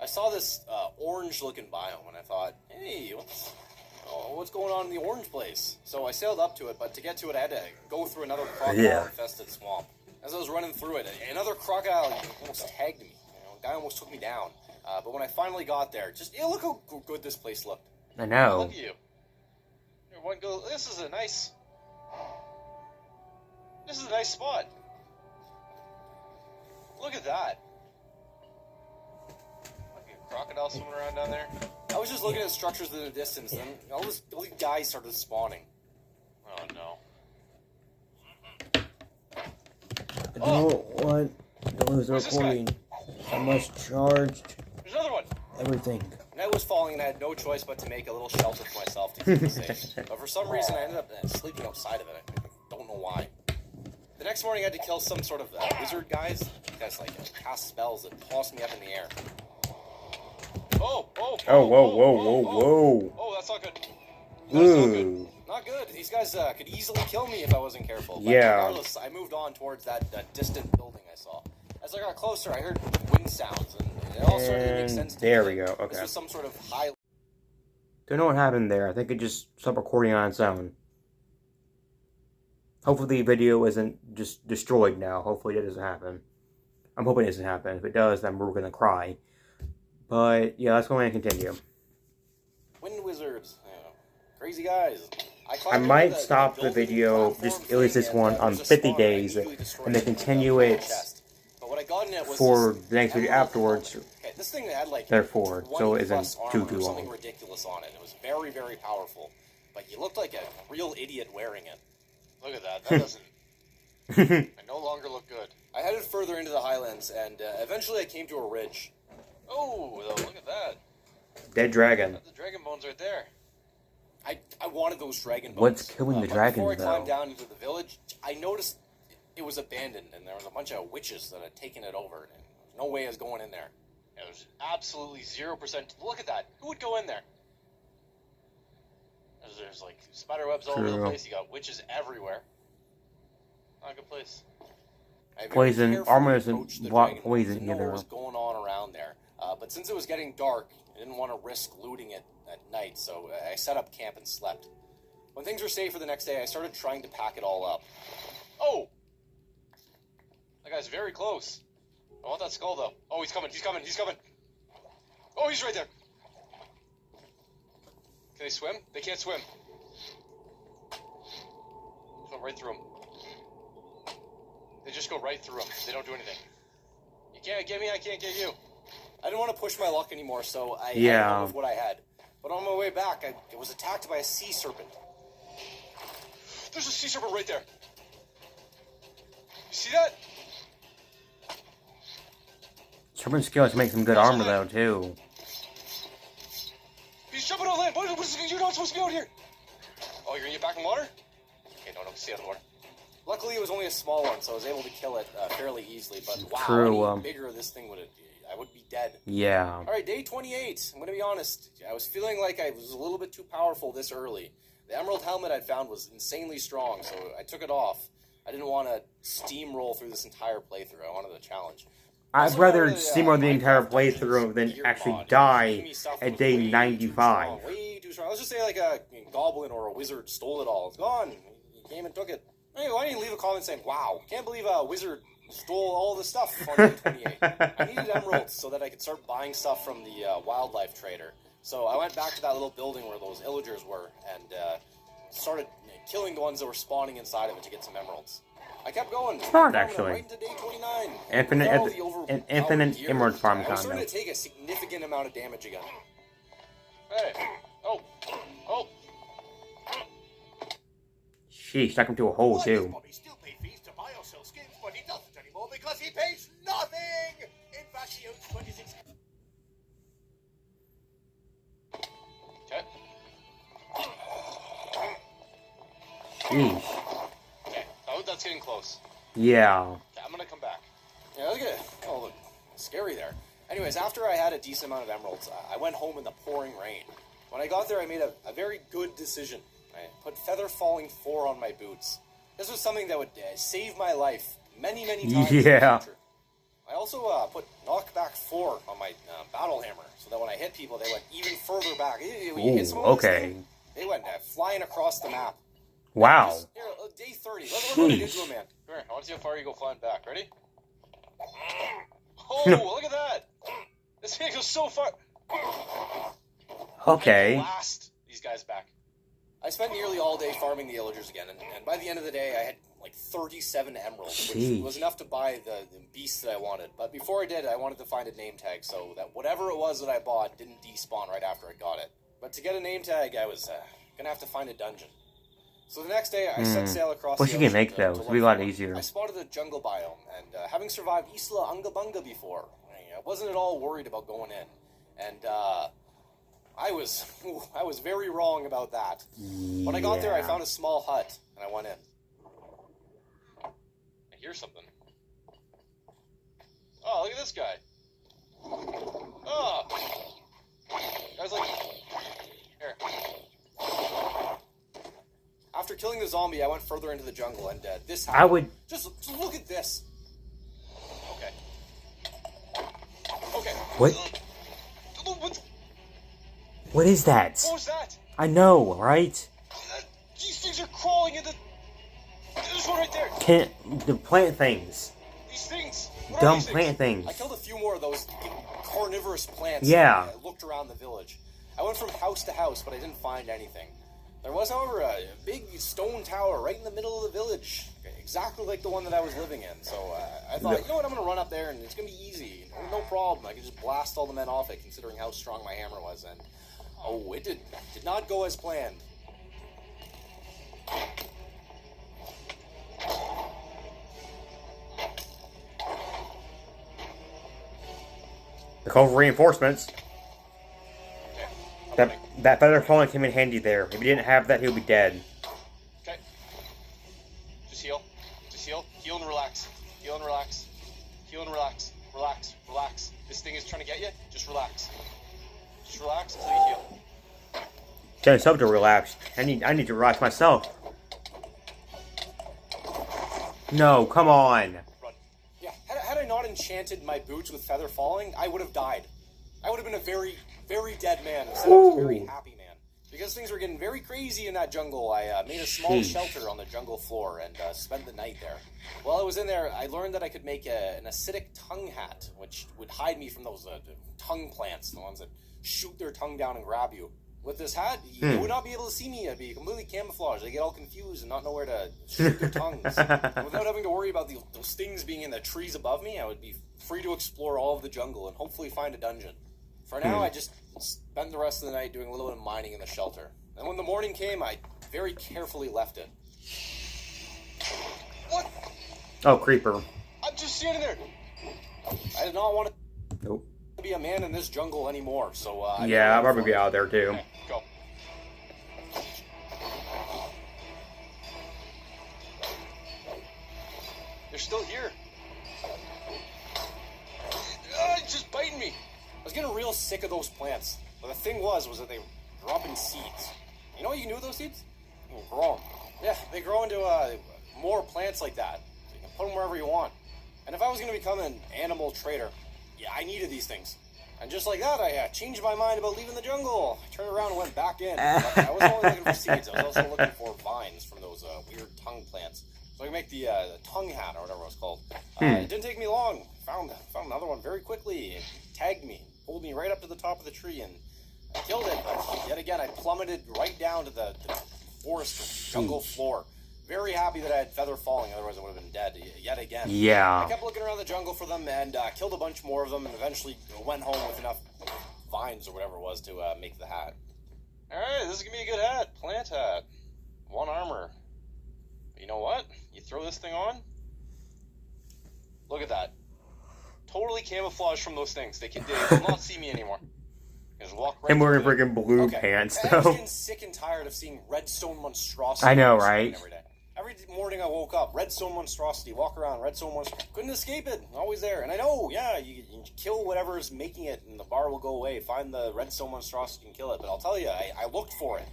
I saw this orange-looking biome, and I thought, hey, what's going on in the orange place? So I sailed up to it, but to get to it, I had to go through another crocodile-infested swamp. As I was running through it, another crocodile almost tagged me. A guy almost took me down. But when I finally got there, look how good this place looked. I know. Look at you. This is a nice spot. Look at that. Look at a crocodile swimming around down there. I was just looking at structures in the distance, and all these guys started spawning. Oh no. I don't want to lose the Where's this guy? recording. I must charge There's another one. everything. Night was falling, and I had no choice but to make a little shelter for myself to keep me safe. But for some reason, I ended up sleeping outside of it. I don't know why. The next morning, I had to kill some sort of wizard guys. These guys cast spells that tossed me up in the air. Oh, Oh, whoa. Oh, that's not good. That's not good. Ooh. Not good. These guys could easily kill me if I wasn't careful. But Yeah. regardless, I moved on towards that distant building I saw. As I got closer, I heard wind sounds, and it all started to make sense to me. There we go. This Okay. was some sort of high. Don't know what happened there. I think it just stopped recording on its own. Hopefully the video isn't just destroyed now. Hopefully that doesn't happen. I'm hoping it doesn't happen. If it does, then we're gonna cry. But yeah, let's go ahead and continue. Wind wizards. Crazy guys. I might stop the video, just at least this one, on 50 days, and then continue it for the next video afterwards. Okay, this thing had like Therefore, so it 20 isn't plus too armor or something long. ridiculous on it. It was very, very powerful, but you looked like a real idiot wearing it. Look at that. That doesn't. I no longer look good. I headed further into the highlands, and eventually I came to a ridge. Oh, look at that. Dead dragon. That's the dragon bones right there. I wanted those dragon bones. What's killing the But dragons, before I climbed though? down into the village, I noticed it was abandoned, and there was a bunch of witches that had taken it over. And there's no way I was going in there. Yeah, there's absolutely 0%. Look at that. Who would go in there? There's like spider webs all over the True. place. You got witches everywhere. Not a good place. I very Poison. carefully Armor isn't approached the block dragon bones. poison Didn't know either. what was going on around there. But since it was getting dark, I didn't want to risk looting it at night, so I set up camp and slept. When things were safer the next day, I started trying to pack it all up. Oh! That guy's very close. I want that skull, though. Oh, he's coming. He's coming. He's coming. Oh, he's right there. Can they swim? They can't swim. Just went right through him. They just go right through him. They don't do anything. You can't get me, I can't get you. I didn't want to push my luck anymore, so I Yeah. went with what I had. But on my way back, I was attacked by a sea serpent. There's a sea serpent right there. You see that? Serpent skills make some good armor, though, too. He's jumping on land. You're not supposed to be out here. Oh, you're gonna get back in water? Okay, no, stay out of the water. Luckily, it was only a small one, so I was able to kill it fairly easily. But wow, True, any bigger this thing would have, I would be dead. Yeah. All right, day 28. I'm going to be honest. I was feeling like I was a little bit too powerful this early. The emerald helmet I'd found was insanely strong, so I took it off. I didn't want to steamroll through this entire playthrough. I wanted a challenge. I'd rather steamroll the entire playthrough than actually die at day 95. Way too strong. Let's just say like a goblin or a wizard stole it all. It's gone. He came and took it. Anyway, why didn't you leave a comment saying, wow, can't believe a wizard stole all the stuff on day 28. I needed emeralds so that I could start buying stuff from the wildlife trader. So I went back to that little building where those illagers were and started killing the ones that were spawning inside of it to get some emeralds. I kept going. Smart, actually. Right into day 29. Infinite, With all the an infinite overpowered emerald gear, farm I was starting combo. to take a significant amount of damage again. Hey. Oh. Oh. Sheesh, stuck him to a hole, Why does too. Bobby still pay fees to buy or sell skins, but he doesn't anymore because he pays nothing? In fact, he owns 26... Okay. Sheesh. Okay. Oh, that's getting close. Yeah. Okay, I'm gonna come back. Yeah, look at it. Oh, look, scary there. Anyways, after I had a decent amount of emeralds, I went home in the pouring rain. When I got there, I made a very good decision. I put Feather Falling 4 on my boots. This was something that would save my life many, many times in the future. I also put Knockback 4 on my battle hammer, so that when I hit people, they went even further back. When you hit someone with this thing, they went flying across the map. Wow. Here, day 30. Let's look what I did to a man. Come here, I want to see how far you go flying back. Ready? Oh, look at that! This thing goes so far. Okay. Blast these guys back. I spent nearly all day farming the illagers again, and by the end of the day, I had like 37 emeralds, which was enough to buy the beasts that I wanted. But before I did, I wanted to find a name tag so that whatever it was that I bought didn't despawn right after I got it. But to get a name tag, I was gonna have to find a dungeon. So the next day, I set sail across the ocean. You can make those. It'll be a lot easier. I spotted a jungle biome, and having survived Isla Unga Bunga before, I wasn't at all worried about going in. And I was very wrong about that. When I got there, I found a small hut, and I went in. I hear something. Oh, look at this guy. Oh. Guy's like... Here. After killing the zombie, I went further into the jungle, and this happened. Just look at this. Okay. Okay. What? What is that? What was that? I know, right? These things are crawling into... There's one right there. The plant things. These things. Dumb plant things. I killed a few more of those carnivorous plants. Yeah. I looked around the village. I went from house to house, but I didn't find anything. There was, however, a big stone tower right in the middle of the village, exactly like the one that I was living in. So I thought, you know what, I'm going to run up there, and it's going to be easy. No problem. I could just blast all the men off it, considering how strong my hammer was. And, oh, it did not go as planned. They're called reinforcements. That feather falling came in handy there. If he didn't have that, he would be dead. Okay. Just heal. Just heal. Heal and relax. Heal and relax. Heal and relax. Relax. Relax. This thing is trying to get you. Just relax. Just relax until you heal. Tell yourself to relax. I need to relax myself. No, come on. Run. Yeah, had I not enchanted my boots with feather falling, I would have died. I would have been a very, very dead man instead of a very happy man. Because things were getting very crazy in that jungle, I made a small shelter on the jungle floor and spent the night there. While I was in there, I learned that I could make an acidic tongue hat, which would hide me from those tongue plants, the ones that shoot their tongue down and grab you. With this hat, you would not be able to see me. I'd be completely camouflaged. They get all confused and not know where to shoot their tongues. And without having to worry about those things being in the trees above me, I would be free to explore all of the jungle and hopefully find a dungeon. For now, I just spent the rest of the night doing a little bit of mining in the shelter. And when the morning came, I very carefully left it. What? Oh, creeper. I'm just standing there. I did not want Nope. to be a man in this jungle anymore, so Yeah, I'll probably be out there too. Okay, go. They're still here. It's just biting me. I was getting real sick of those plants. But the thing was that they were dropping seeds. You know what you can do with those seeds? You can grow them. Yeah, they grow into more plants like that. So you can put them wherever you want. And if I was going to become an animal trader, yeah, I needed these things. And just like that, I changed my mind about leaving the jungle. I turned around and went back in. But I wasn't only looking for seeds. I was also looking for vines from those weird tongue plants. So I could make the tongue hat or whatever it was called. It didn't take me long. Found another one very quickly. It tagged me. Pulled me right up to the top of the tree and I killed it, but yet again I plummeted right down to the forest jungle floor. Very happy that I had feather falling, otherwise I would have been dead yet again. Yeah. I kept looking around the jungle for them and killed a bunch more of them and eventually went home with enough vines or whatever it was to make the hat. Alright, this is gonna be a good hat. Plant hat. 1 armor. But you know what? You throw this thing on. Look at that. Totally camouflaged from those things. They will not see me anymore. Just walk right Him wearing through freaking blue Okay. pants, I was though. getting sick and tired of seeing redstone monstrosities. I know, right? Every day. every morning I woke up, redstone monstrosity, walk around, redstone monstrosity, couldn't escape it, always there. And I know, yeah, you kill whatever is making it and the bar will go away, find the redstone monstrosity and kill it. But I'll tell you, I looked for it.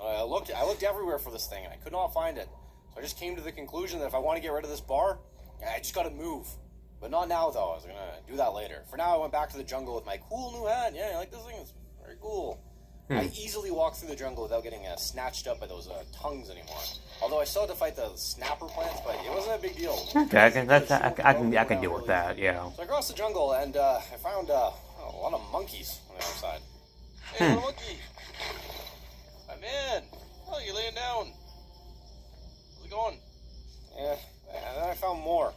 I looked everywhere for this thing and I could not find it. So I just came to the conclusion that if I want to get rid of this bar, I just gotta move. But not now though, I was gonna do that later. For now I went back to the jungle with my cool new hat. Yeah, I like this thing, it's very cool. I easily walked through the jungle without getting snatched up by those tongues anymore. Although I still had to fight the snapper plants, but it wasn't a big deal. Okay, I can deal with that. Yeah. So I crossed the jungle and I found a lot of monkeys on the other side. Hey, little monkey. I'm in. Oh, you're laying down. How's it going? Yeah, and then I found more.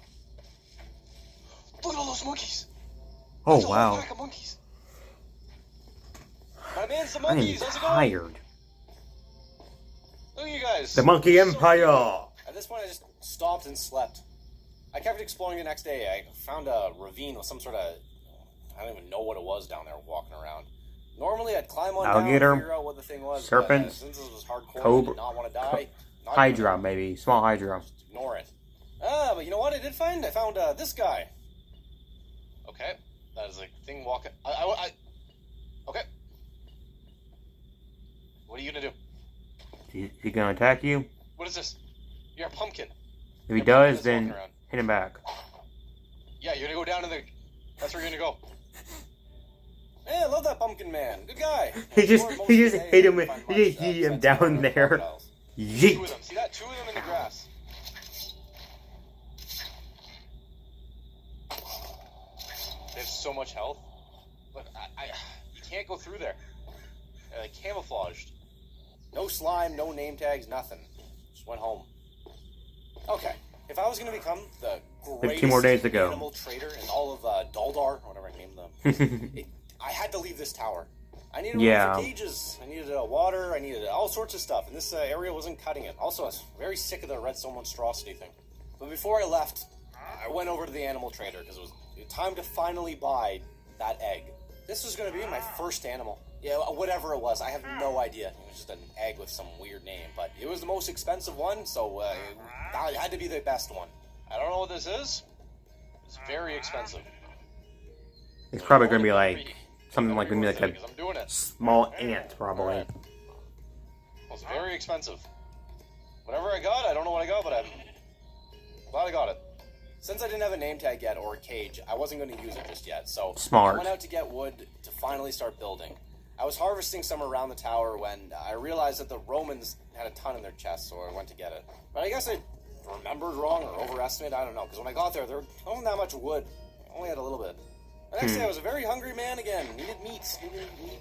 Look at all those monkeys. Oh That's a whole wow. pack of monkeys. My man's the I am monkeys. How's it going? tired. Look at you guys. The Monkey So Empire. cute. At this point, I just stopped and slept. I kept exploring the next day. I found a ravine with some sort of... I don't even know what it was down there walking around. Normally, I'd climb on Alligator, down and figure out what the thing was. serpents, But, since this was hardcore, cobra, I did not want to die. Not Hydra, even- maybe. Small Hydra. Just ignore it. But you know what I did find? I found this guy. Okay. That is a thing walking. Okay. What are you gonna do? Is he gonna attack you? What is this? You're a pumpkin. If he Your pumpkin does, is then walking around. hit him back. Yeah, you're gonna go down to the. That's where you're gonna go. Hey, I love that pumpkin man. Good guy. He just Explored most hit of the day, him. didn't find He much, just hit him besides down finding there. crocodiles. Two of Yeet. them. See that? Two of them in the grass. They have so much health. Look, you can't go through there. They're like camouflaged. No slime, no name tags, nothing. Just went home. Okay, if I was going to become the greatest 15 more days to go. animal trader in all of Daldar, or whatever I named them, I had to leave this tower. I needed room for cages. I needed water. I needed all sorts of stuff, and this area wasn't cutting it. Also, I was very sick of the redstone monstrosity thing. But before I left, I went over to the animal trader because it was time to finally buy that egg. This was going to be my first animal. Yeah, whatever it was, I have no idea. It was just an egg with some weird name, but it was the most expensive one, so it had to be the best one. I don't know what this is. It's very expensive. It's probably gonna be like something like I'm a doing it. small ant, probably. Alright. Well, it's very expensive. Whatever I got, I don't know what I got, but I'm glad I got it. Since I didn't have a name tag yet or a cage, I wasn't going to use it just yet, so Smart. I went out to get wood to finally start building. I was harvesting some around the tower when I realized that the Romans had a ton in their chests, so I went to get it. But I guess I remembered wrong or overestimated, I don't know, because when I got there wasn't that much wood. I only had a little bit. The next day I was a very hungry man again, needed meat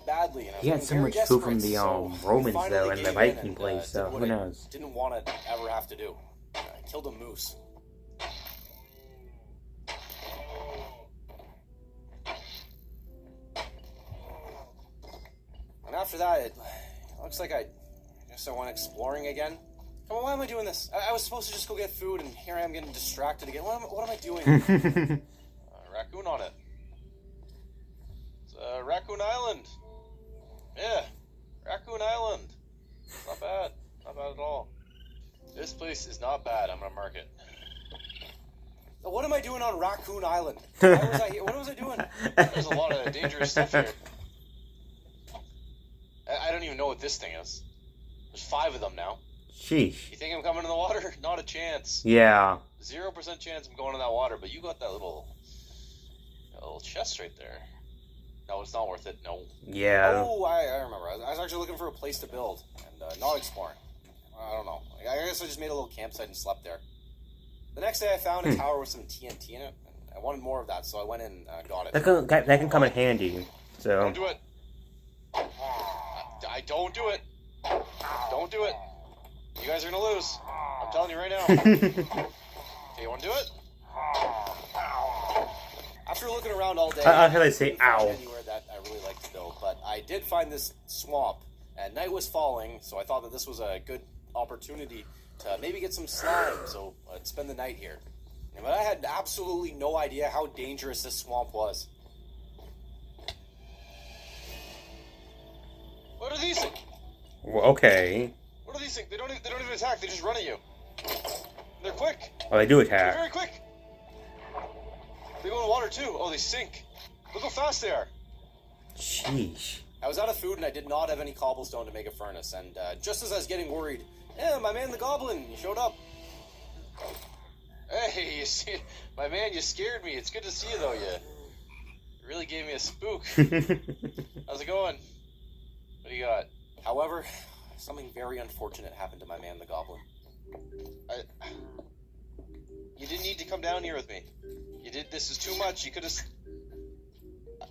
badly. And I was He had getting so very much food from desperate, the so Romans I though, finally and the gave in Viking and, place. did So what who I knows? didn't want to ever have to do. I killed a moose. And after that, it looks like I went exploring again. Come on, why am I doing this? I was supposed to just go get food, and here I am getting distracted again. What am I doing? Raccoon on it. It's Raccoon Island. Yeah, Raccoon Island. It's not bad. Not bad at all. This place is not bad. I'm gonna mark it. What am I doing on Raccoon Island? Why was I here? What was I doing? There's a lot of dangerous stuff here. I don't even know what this thing is. There's 5 of them now. Sheesh. You think I'm coming in the water? Not a chance. Yeah. 0% chance I'm going in that water, but you got that little chest right there. No, it's not worth it. No. Yeah. Oh, I remember. I was actually looking for a place to build and not exploring. I don't know. I guess I just made a little campsite and slept there. The next day I found a tower with some TNT in it. And I wanted more of that, so I went and got it. That can come in handy. So. Don't do it. I don't do it. Don't do it. You guys are gonna lose. I'm telling you right now. Okay, you wanna do it? After looking around all day, I heard they say couldn't find ow. anywhere that I really liked to build, but I did find this swamp, and night was falling, so I thought that this was a good opportunity to maybe get some slime, so I'd spend the night here. But I had absolutely no idea how dangerous this swamp was. What are these things? Well, okay. What are these things? They don't even attack. They just run at you. They're quick. Oh, they do They're attack. very quick. They go in water too. Oh, they sink. Look how fast they are. Sheesh. I was out of food and I did not have any cobblestone to make a furnace. And just as I was getting worried, yeah, my man the goblin, he showed up. Hey, you see, my man, you scared me. It's good to see you though. You really gave me a spook. How's it going? What do you got? However, something very unfortunate happened to my man the goblin. You didn't need to come down here with me. You did. This is too much. You could have.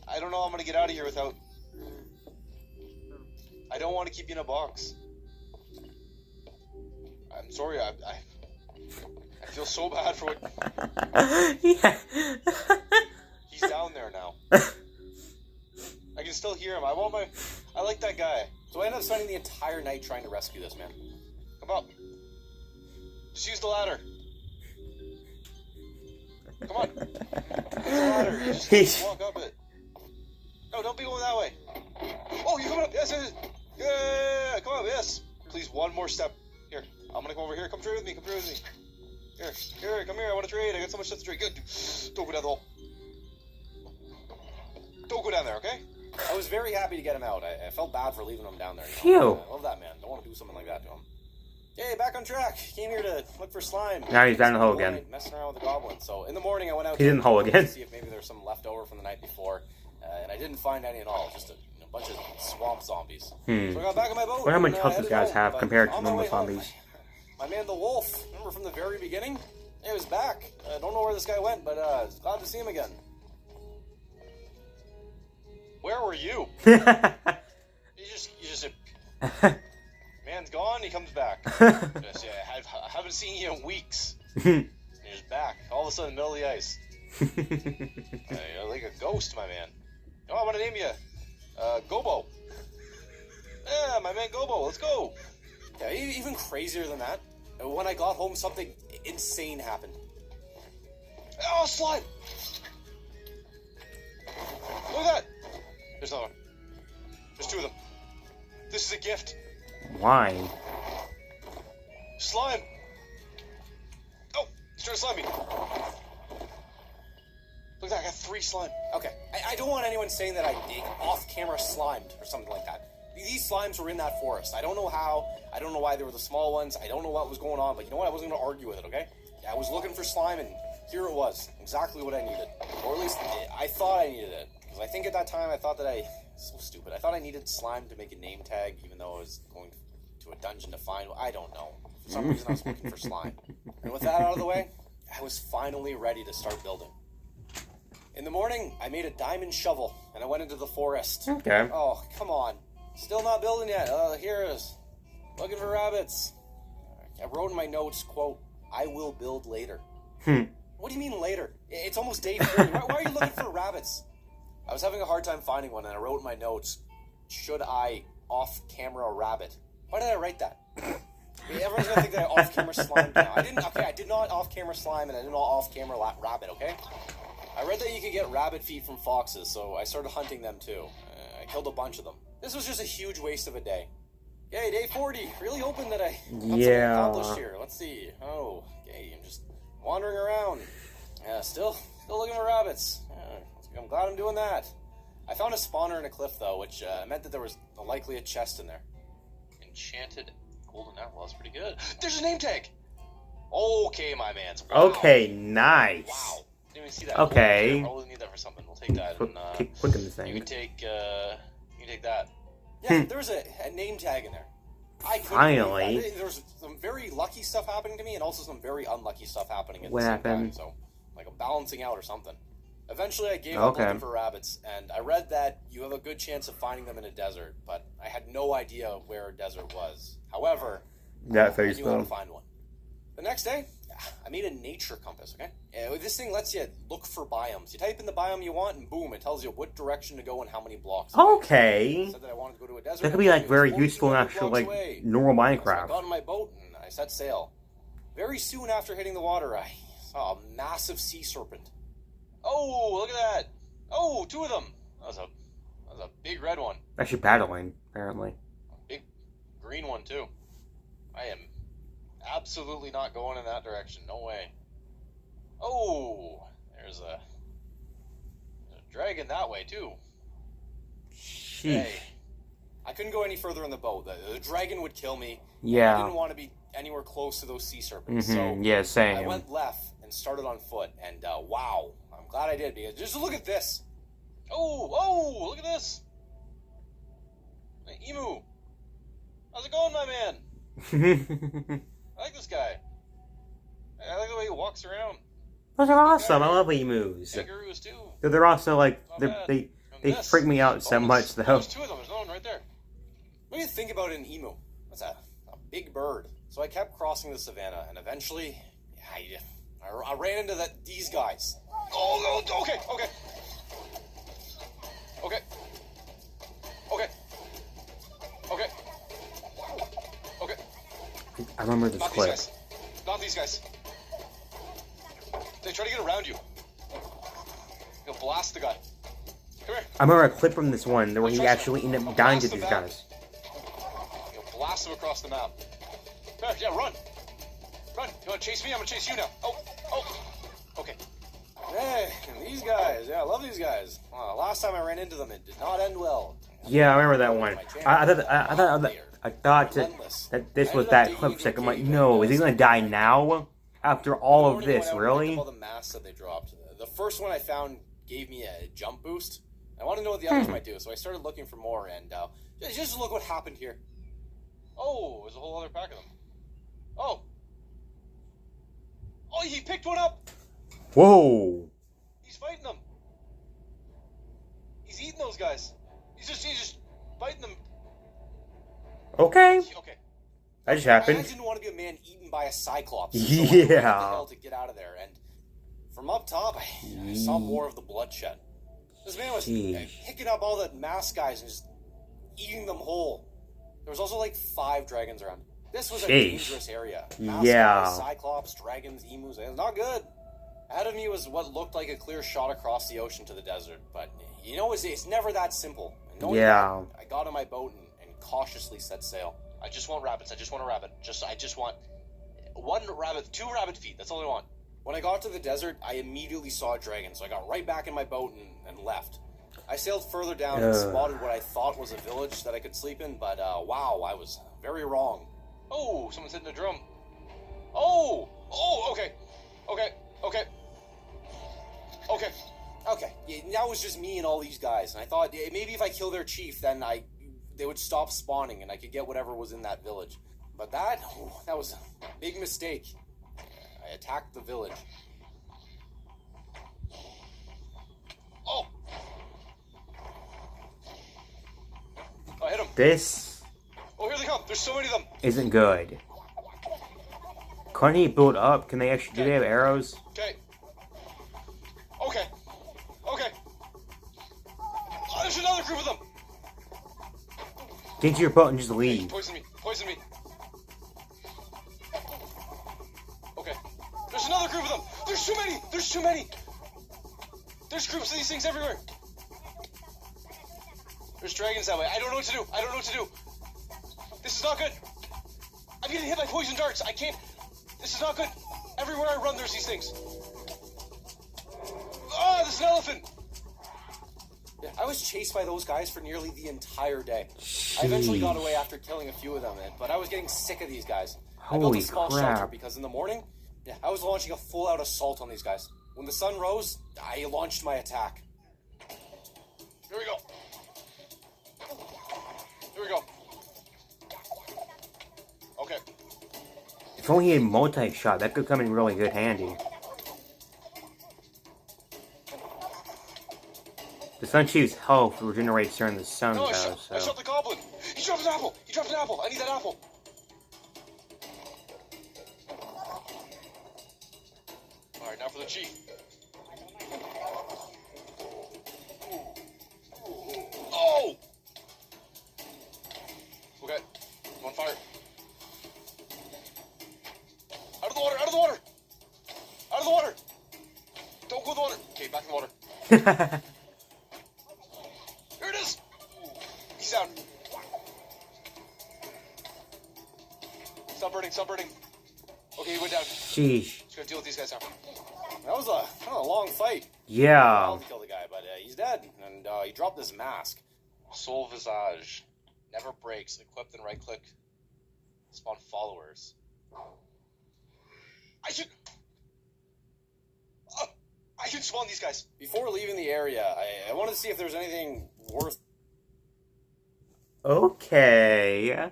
I don't know how I'm gonna get out of here without. I don't want to keep you in a box. I'm sorry. I feel so bad for what. Yeah. He's down there now. I can still hear him. I like that guy. So I ended up spending the entire night trying to rescue this man. Come up. Just use the ladder. Come on. Use the ladder. You just walk up it. No, don't be going that way. Oh, you're coming up. Yes, yes. Yeah, come on. Yes. Please, one more step. Here. I'm going to come over here. Come trade with me. Come trade with me. Here, come here. I want to trade. I got so much stuff to trade. Good. Don't go down the hole. Don't go down there, okay? I was very happy to get him out. I felt bad for leaving him down there. Phew. I love that man. Don't want to do something like that to him. Hey, back on track. Came here to look for slime. Now he's down the hole again. Messing around with the goblin. So in the morning, I went out He's in the hole again. to see if maybe there was some left over from the night before, and I didn't find any at all. Just a bunch of swamp zombies. So I got back on my boat. Wonder how many and, health these headed guys home. have But compared to on my normal way home, zombies. My man, the Wolfe. Remember from the very beginning? He was back. I don't know where this guy went, but glad to see him again. Where were you? You just man's gone, he comes back. Just, yeah, I haven't seen you in weeks. You're just back, all of a sudden, middle of the ice. You're like a ghost, my man. Oh, I want to name you Gobo. Yeah, my man Gobo, let's go. Yeah, even crazier than that. When I got home, something insane happened. Oh, slime! Look at that! There's another one. There's two of them. This is a gift. Why? Slime! Oh, he's trying to slime me. Look at that, I got 3 slime. Okay, I don't want anyone saying that I off-camera slimed or something like that. These slimes were in that forest. I don't know how. I don't know why they were the small ones. I don't know what was going on, but you know what? I wasn't going to argue with it, okay? I was looking for slime, and here it was. Exactly what I needed. Or at least, I thought I needed it. Because I think at that time, I thought that so stupid. I thought I needed slime to make a name tag, even though I was going to a dungeon to find. I don't know. For some reason, I was looking for slime. And with that out of the way, I was finally ready to start building. In the morning, I made a diamond shovel, and I went into the forest. Okay. Oh, come on. Still not building yet. Here it is. Looking for rabbits. I wrote in my notes, quote, I will build later. What do you mean later? It's almost day 40. Why are you looking for rabbits? I was having a hard time finding one, and I wrote in my notes, should I off-camera rabbit? Why did I write that? Everyone's going to think that I off-camera slimed now. I did not off-camera slime, and I did not off-camera rabbit, okay? I read that you could get rabbit feet from foxes, so I started hunting them too. I killed a bunch of them. This was just a huge waste of a day. Yay, day 40. Really hoping that I got something accomplished here. Let's see. Oh, okay, I'm just wandering around. Yeah, still looking for rabbits. I'm glad I'm doing that. I found a spawner in a cliff, though, which meant that there was likely a chest in there. Enchanted golden apple. That's pretty good. There's a name tag. Okay, my man. Wow. Okay, nice. Wow. Didn't even see that. Okay. We'll probably need that for something. We'll take that. And, Keep clicking the you thing. can take that. Yeah, there was a name tag in there. I couldn't Finally. believe that. There was some very lucky stuff happening to me, and also some very unlucky stuff happening at What the same happened? time. So, like a balancing out or something. Eventually, I gave up looking for rabbits, and I read that you have a good chance of finding them in a desert, but I had no idea where a desert was. However, That I face knew how to though. find one. The next day, I made a nature compass, okay? This thing lets you look for biomes. You type in the biome you want, and boom, it tells you what direction to go and how many blocks. Okay. I said that I wanted to go to a desert. That could be like It was very 42 useful in actual blocks like away. normal So I Minecraft. got on my boat and I set sail. Very soon after hitting the water, I saw a massive sea serpent. Oh, look at that. Oh, 2 of them. That was a big red one. Actually battling, apparently. Big green one, too. I am Absolutely not going in that direction. No way. Oh, there's a dragon that way too. Sheesh. Hey, I couldn't go any further in the boat. The dragon would kill me. I Yeah. didn't want to be anywhere close to those sea serpents. So Yeah, I same. went left and started on foot. And wow, I'm glad I did, because just look at this. Oh, look at this. Hey, Emu. How's it going, my man? I like this guy. I like the way he walks around. Those are awesome. I love emus. Kangaroos too. They're also like Not they're, bad. they And they this. freak me out so much though. There's two of them. There's no one right there. What do you think about an emu? That's a big bird. So I kept crossing the savannah, and eventually, I ran into these guys. Oh, okay. Okay. I remember this Not these clip. guys. Not these guys. They try to get around you. You'll blast the guy. Come here. I remember a clip from this one where he actually ended up dying to these guys. You'll blast them across the map. Yeah, run. Run. You want to chase me? I'm going to chase you now. Oh. Okay. Hey, and these guys. Yeah, I love these guys. Last time I ran into them, it did not end well. Yeah, I remember that one. I thought that this was that clip. I'm like, no, is he gonna die now? After all of this, really? All the masks that they dropped. The first one I found gave me a jump boost. I wanted to know what the others might do, so I started looking for more. And just look what happened here. Oh, there's a whole other pack of them. Oh, he picked one up. Whoa! He's fighting them. He's eating those guys. He's just fighting them. Okay, Okay. that just I happened. didn't want to be a man eaten by a cyclops. Yeah. So I ran the hell to get out of there, and from up top, I saw more of the bloodshed. This man was picking up all the masked guys and just eating them whole. There was also like 5 dragons around. This was a dangerous area. Masked guys, cyclops, dragons, emus. It was not good. Ahead of me was what looked like a clear shot across the ocean to the desert, but it's never that simple. And knowing that, I got on my boat and cautiously set sail. I just want rabbits. I just want a rabbit. I just want 1 rabbit, 2 rabbit feet. That's all I want. When I got to the desert, I immediately saw a dragon, so I got right back in my boat and left. I sailed further down and spotted what I thought was a village that I could sleep in, but wow, I was very wrong. Oh, someone's hitting a drum. Oh, okay. Yeah, that was just me and all these guys, and I thought maybe if I kill their chief, then they would stop spawning and I could get whatever was in that village. But that was a big mistake. I attacked the village. Oh, I hit him. This Oh, here they come. There's so many of them. isn't good. Can't he build up? Can they actually? Do they have arrows? Okay. Oh, there's another group of them. Get into your boat and just leave. Poison me. Okay. There's another group of them. There's too many. There's groups of these things everywhere. There's dragons that way. I don't know what to do. This is not good. I'm getting hit by poison darts. I can't. This is not good. Everywhere I run, there's these things. Oh, there's an elephant. Yeah, I was chased by those guys for nearly the entire day. I eventually got away after killing a few of them, but I was getting sick of these guys. I built a small shelter because in the morning, I was launching a full-out assault on these guys. When the sun rose, I launched my attack. Here we go. Okay. If only he had multi-shot, that could come in really good handy. The Sun Chief's health regenerates during the sun, No, though, I shot the goblin. He dropped an apple. I need that apple. All right, now for the chief. Oh! Okay, I'm on fire. Out of the water! Don't go in the water! Okay, back in the water. Here it is! He's down. Stop burning. going down. Sheesh. Just gotta deal with these guys now. That was a long fight. Yeah. I'll kill the guy, but he's dead, and he dropped his mask. Soul Visage. Never breaks. Equip and right click. Spawn followers. I can spawn these guys. Before leaving the area, I wanted to see if there was anything worth. Okay.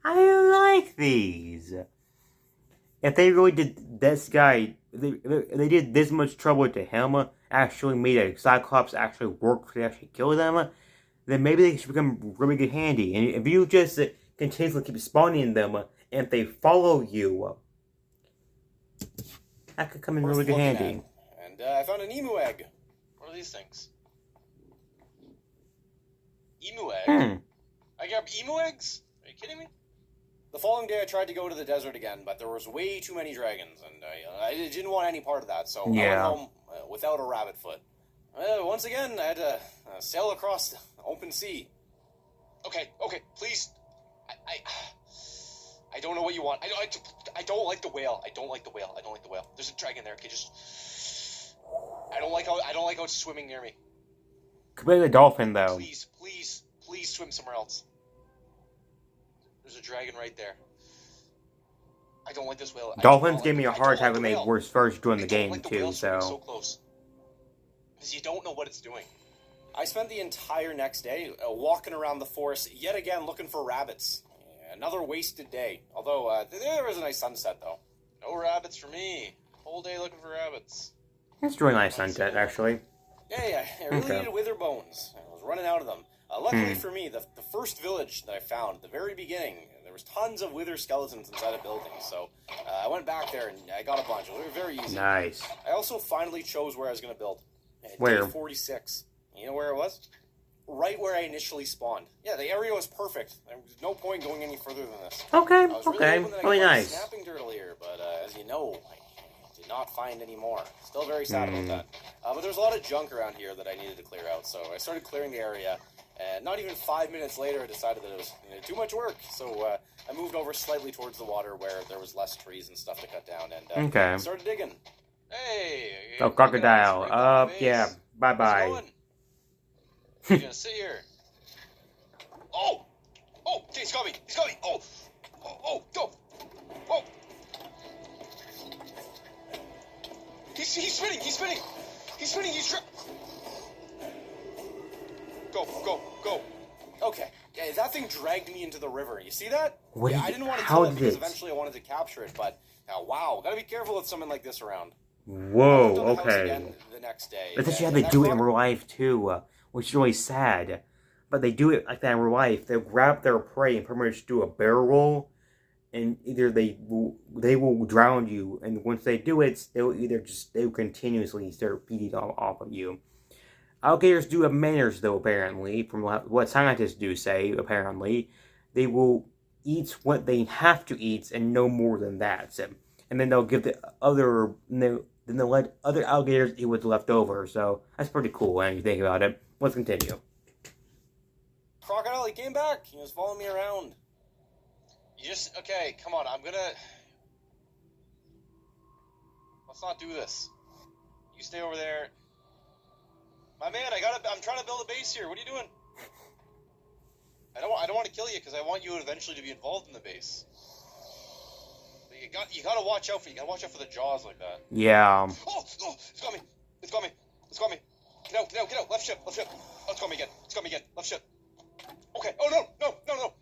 I like these. If they really did this guy, they did this much trouble to him, actually made a Cyclops actually work to actually kill them, then maybe they should become really good handy. And if you just continuously keep spawning them, and if they follow you, that could come in really good handy. And I found an emu egg. What are these things? Emu egg? I got emu eggs? Are you kidding me? The following day, I tried to go to the desert again, but there was way too many dragons, and I didn't want any part of that, so I went home without a rabbit foot. Once again, I had to sail across the open sea. Okay, please. I don't know what you want. I don't like the whale. I don't like the whale. There's a dragon there. Okay, just. I don't like how it's swimming near me. Could be the dolphin though. Please swim somewhere else. There's a dragon right there. I don't like this whale. Dolphins gave me a hard time when they were first joined the game too. So close. Because you don't know what it's doing. I spent the entire next day walking around the forest, yet again looking for rabbits. Another wasted day. Although, there was a nice sunset, though. No rabbits for me. Whole day looking for rabbits. It's a really nice sunset, actually. Yeah, I really needed wither bones. I was running out of them. Luckily for me, the first village that I found, at the very beginning, there was tons of wither skeletons inside a building, so I went back there and I got a bunch. They were very easy. Nice. I also finally chose where I was going to build. Where? Day 46. You know where it was? Right where I initially spawned. Yeah, the area was perfect. There was no point going any further than this. Okay, I was really nice. Snapping turtle here, but as you know, I did not find any more. Still very sad about that. But there's a lot of junk around here that I needed to clear out, so I started clearing the area. And not even 5 minutes later, I decided that it was too much work. So I moved over slightly towards the water where there was less trees and stuff to cut down, and started digging. Hey! Oh, crocodile. Yeah. Bye-bye. You're gonna sit here. Oh! Okay, he's got me! Oh, go! Oh! He's spinning! Go! Okay. Yeah, that thing dragged me into the river. You see that? What I didn't want to kill it because eventually I wanted to capture it, but wow, gotta be careful with something like this around. Whoa, okay. Again the next day. But then you have to do it in real life too, which is really sad. But they do it like that in real life. They grab their prey and pretty much do a barrel roll, and either they will drown you, and once they do it, they will continuously start feeding off of you. Alligators do have manners, though, apparently, from what scientists do say, apparently. They will eat what they have to eat and no more than that. So, and then they'll give then they'll let other alligators eat what's left over. So, that's pretty cool when you think about it. Let's continue. Crocodile, he came back. He was following me around. Okay, come on, let's not do this. You stay over there. My man, I'm trying to build a base here. What are you doing? I don't want to kill you because I want you eventually to be involved in the base. But you gotta watch out for the jaws like that. Yeah. Oh, it's got me. Get out. Left ship. Oh, it's got me again. Left ship. Okay. Oh no. Come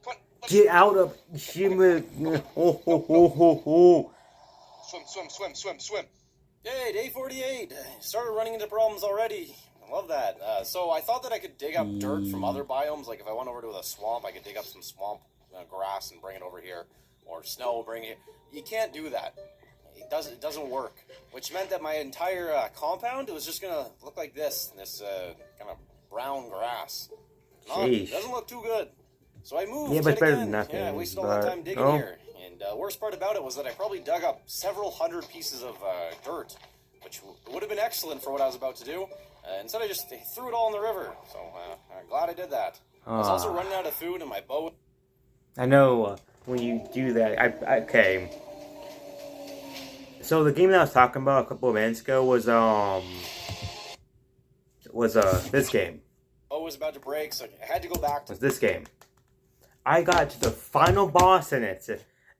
on. Get out of human. Swim. Yay, day 48. Started running into problems already. I love that. So I thought that I could dig up dirt from other biomes. Like if I went over to a swamp, I could dig up some swamp grass and bring it over here. Or snow, bring it. You can't do that. It doesn't work. Which meant that my entire compound, it was just going to look like this kind of brown grass. It doesn't look too good. So I moved. Yeah, but better than nothing. Yeah, I wasted all that time digging here. And the worst part about it was that I probably dug up several hundred pieces of dirt, which would have been excellent for what I was about to do. Instead, I just threw it all in the river. So I'm glad I did that. I was also running out of food, and my bow. I know when you do that. Okay. So the game that I was talking about a couple of minutes ago was this game. Oh, it was about to break, so I had to go back to Was this game. I got to the final boss in it,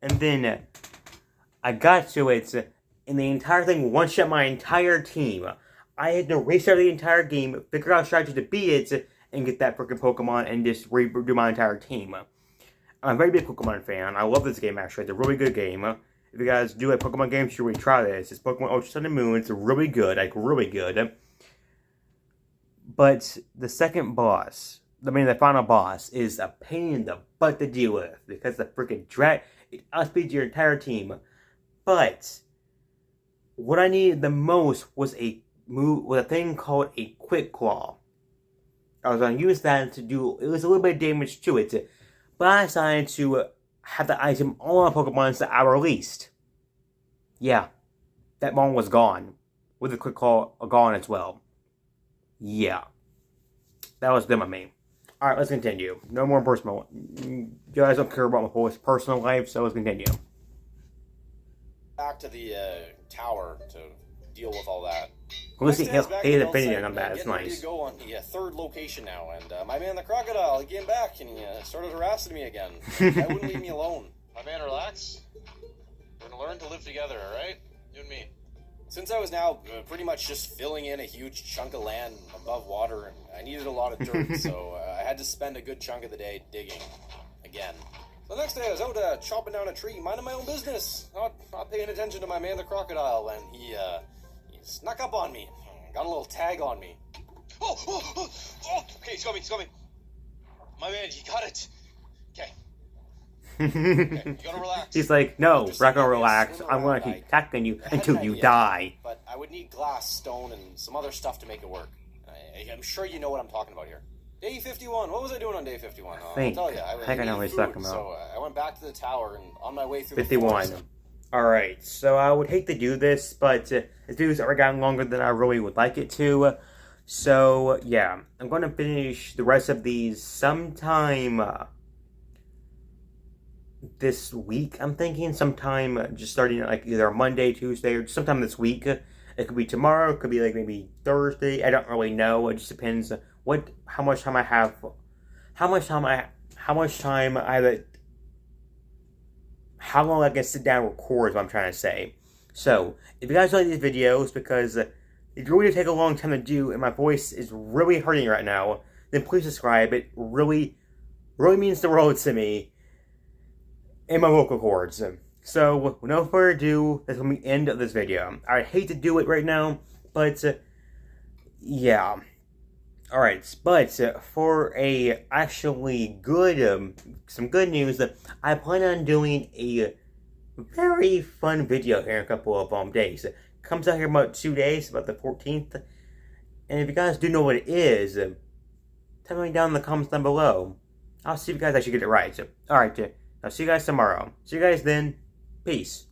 and then I got to it, and the entire thing one-shot my entire team. I had to restart the entire game, figure out a strategy to beat it, and get that freaking Pokemon, and just redo my entire team. I'm a very big Pokemon fan. I love this game, actually. It's a really good game. If you guys do like Pokemon games, you should really try this. It's Pokemon Ultra Sun and Moon. It's really good, like really good. But the second boss, the final boss, is a pain in the butt to deal with because the freaking it outspeeds your entire team. But what I needed the most was a thing called a Quick Claw. I was going to use that to do, it was a little bit of damage to it, but I decided to have the item all my Pokemon that I released. Yeah, that one was gone, with the Quick Claw gone as well. Yeah, that was them of me. Alright, let's continue. No more personal. You guys don't care about my whole personal life, so let's continue. back to the tower to deal with all that. Listen, My stand's back in his the opinion outside, on that. It's getting ready nice. to go on the third location now, and my man the crocodile, he came back and he started harassing me again. I wouldn't leave me alone. My man, relax. We're gonna learn to live together, alright? You and me. Since I was now pretty much just filling in a huge chunk of land above water, and I needed a lot of dirt, so I had to spend a good chunk of the day digging again. So the next day I was out chopping down a tree, minding my own business, not paying attention to my man the crocodile, and he snuck up on me, got a little tag on me. Oh! Okay, he's got me. My man, you got it. Okay. Okay, you gotta relax. He's like, no, Just we're not gonna swim relax. I'm around. gonna keep attacking you I had until an you idea, die. But I would need glass, stone, and some other stuff to make it work. I'm sure you know what I'm talking about here. Day 51. What was I doing on day 51? I'll think. tell you. I think I know what he's talking about. So I went back to the tower, and on my way through 51. the forest, Alright, so I would hate to do this, but this video's already gotten longer than I really would like it to. So, yeah. I'm going to finish the rest of these sometime this week, I'm thinking. Sometime just starting like either Monday, Tuesday, or sometime this week. It could be tomorrow, it could be like maybe Thursday. I don't really know. It just depends how much time I have. How long I can sit down and record is what I'm trying to say. So, if you guys like these videos, because it really take a long time to do, and my voice is really hurting right now, then please subscribe. It really means the world to me and my vocal cords. So, with no further ado, that's going to be the end of this video. I hate to do it right now, but yeah. Alright, but for a actually good, some good news, I plan on doing a very fun video here in a couple of days. It comes out here in about 2 days, about the 14th. And if you guys do know what it is, tell me down in the comments down below. I'll see if you guys actually get it right. So, alright, I'll see you guys tomorrow. See you guys then. Peace.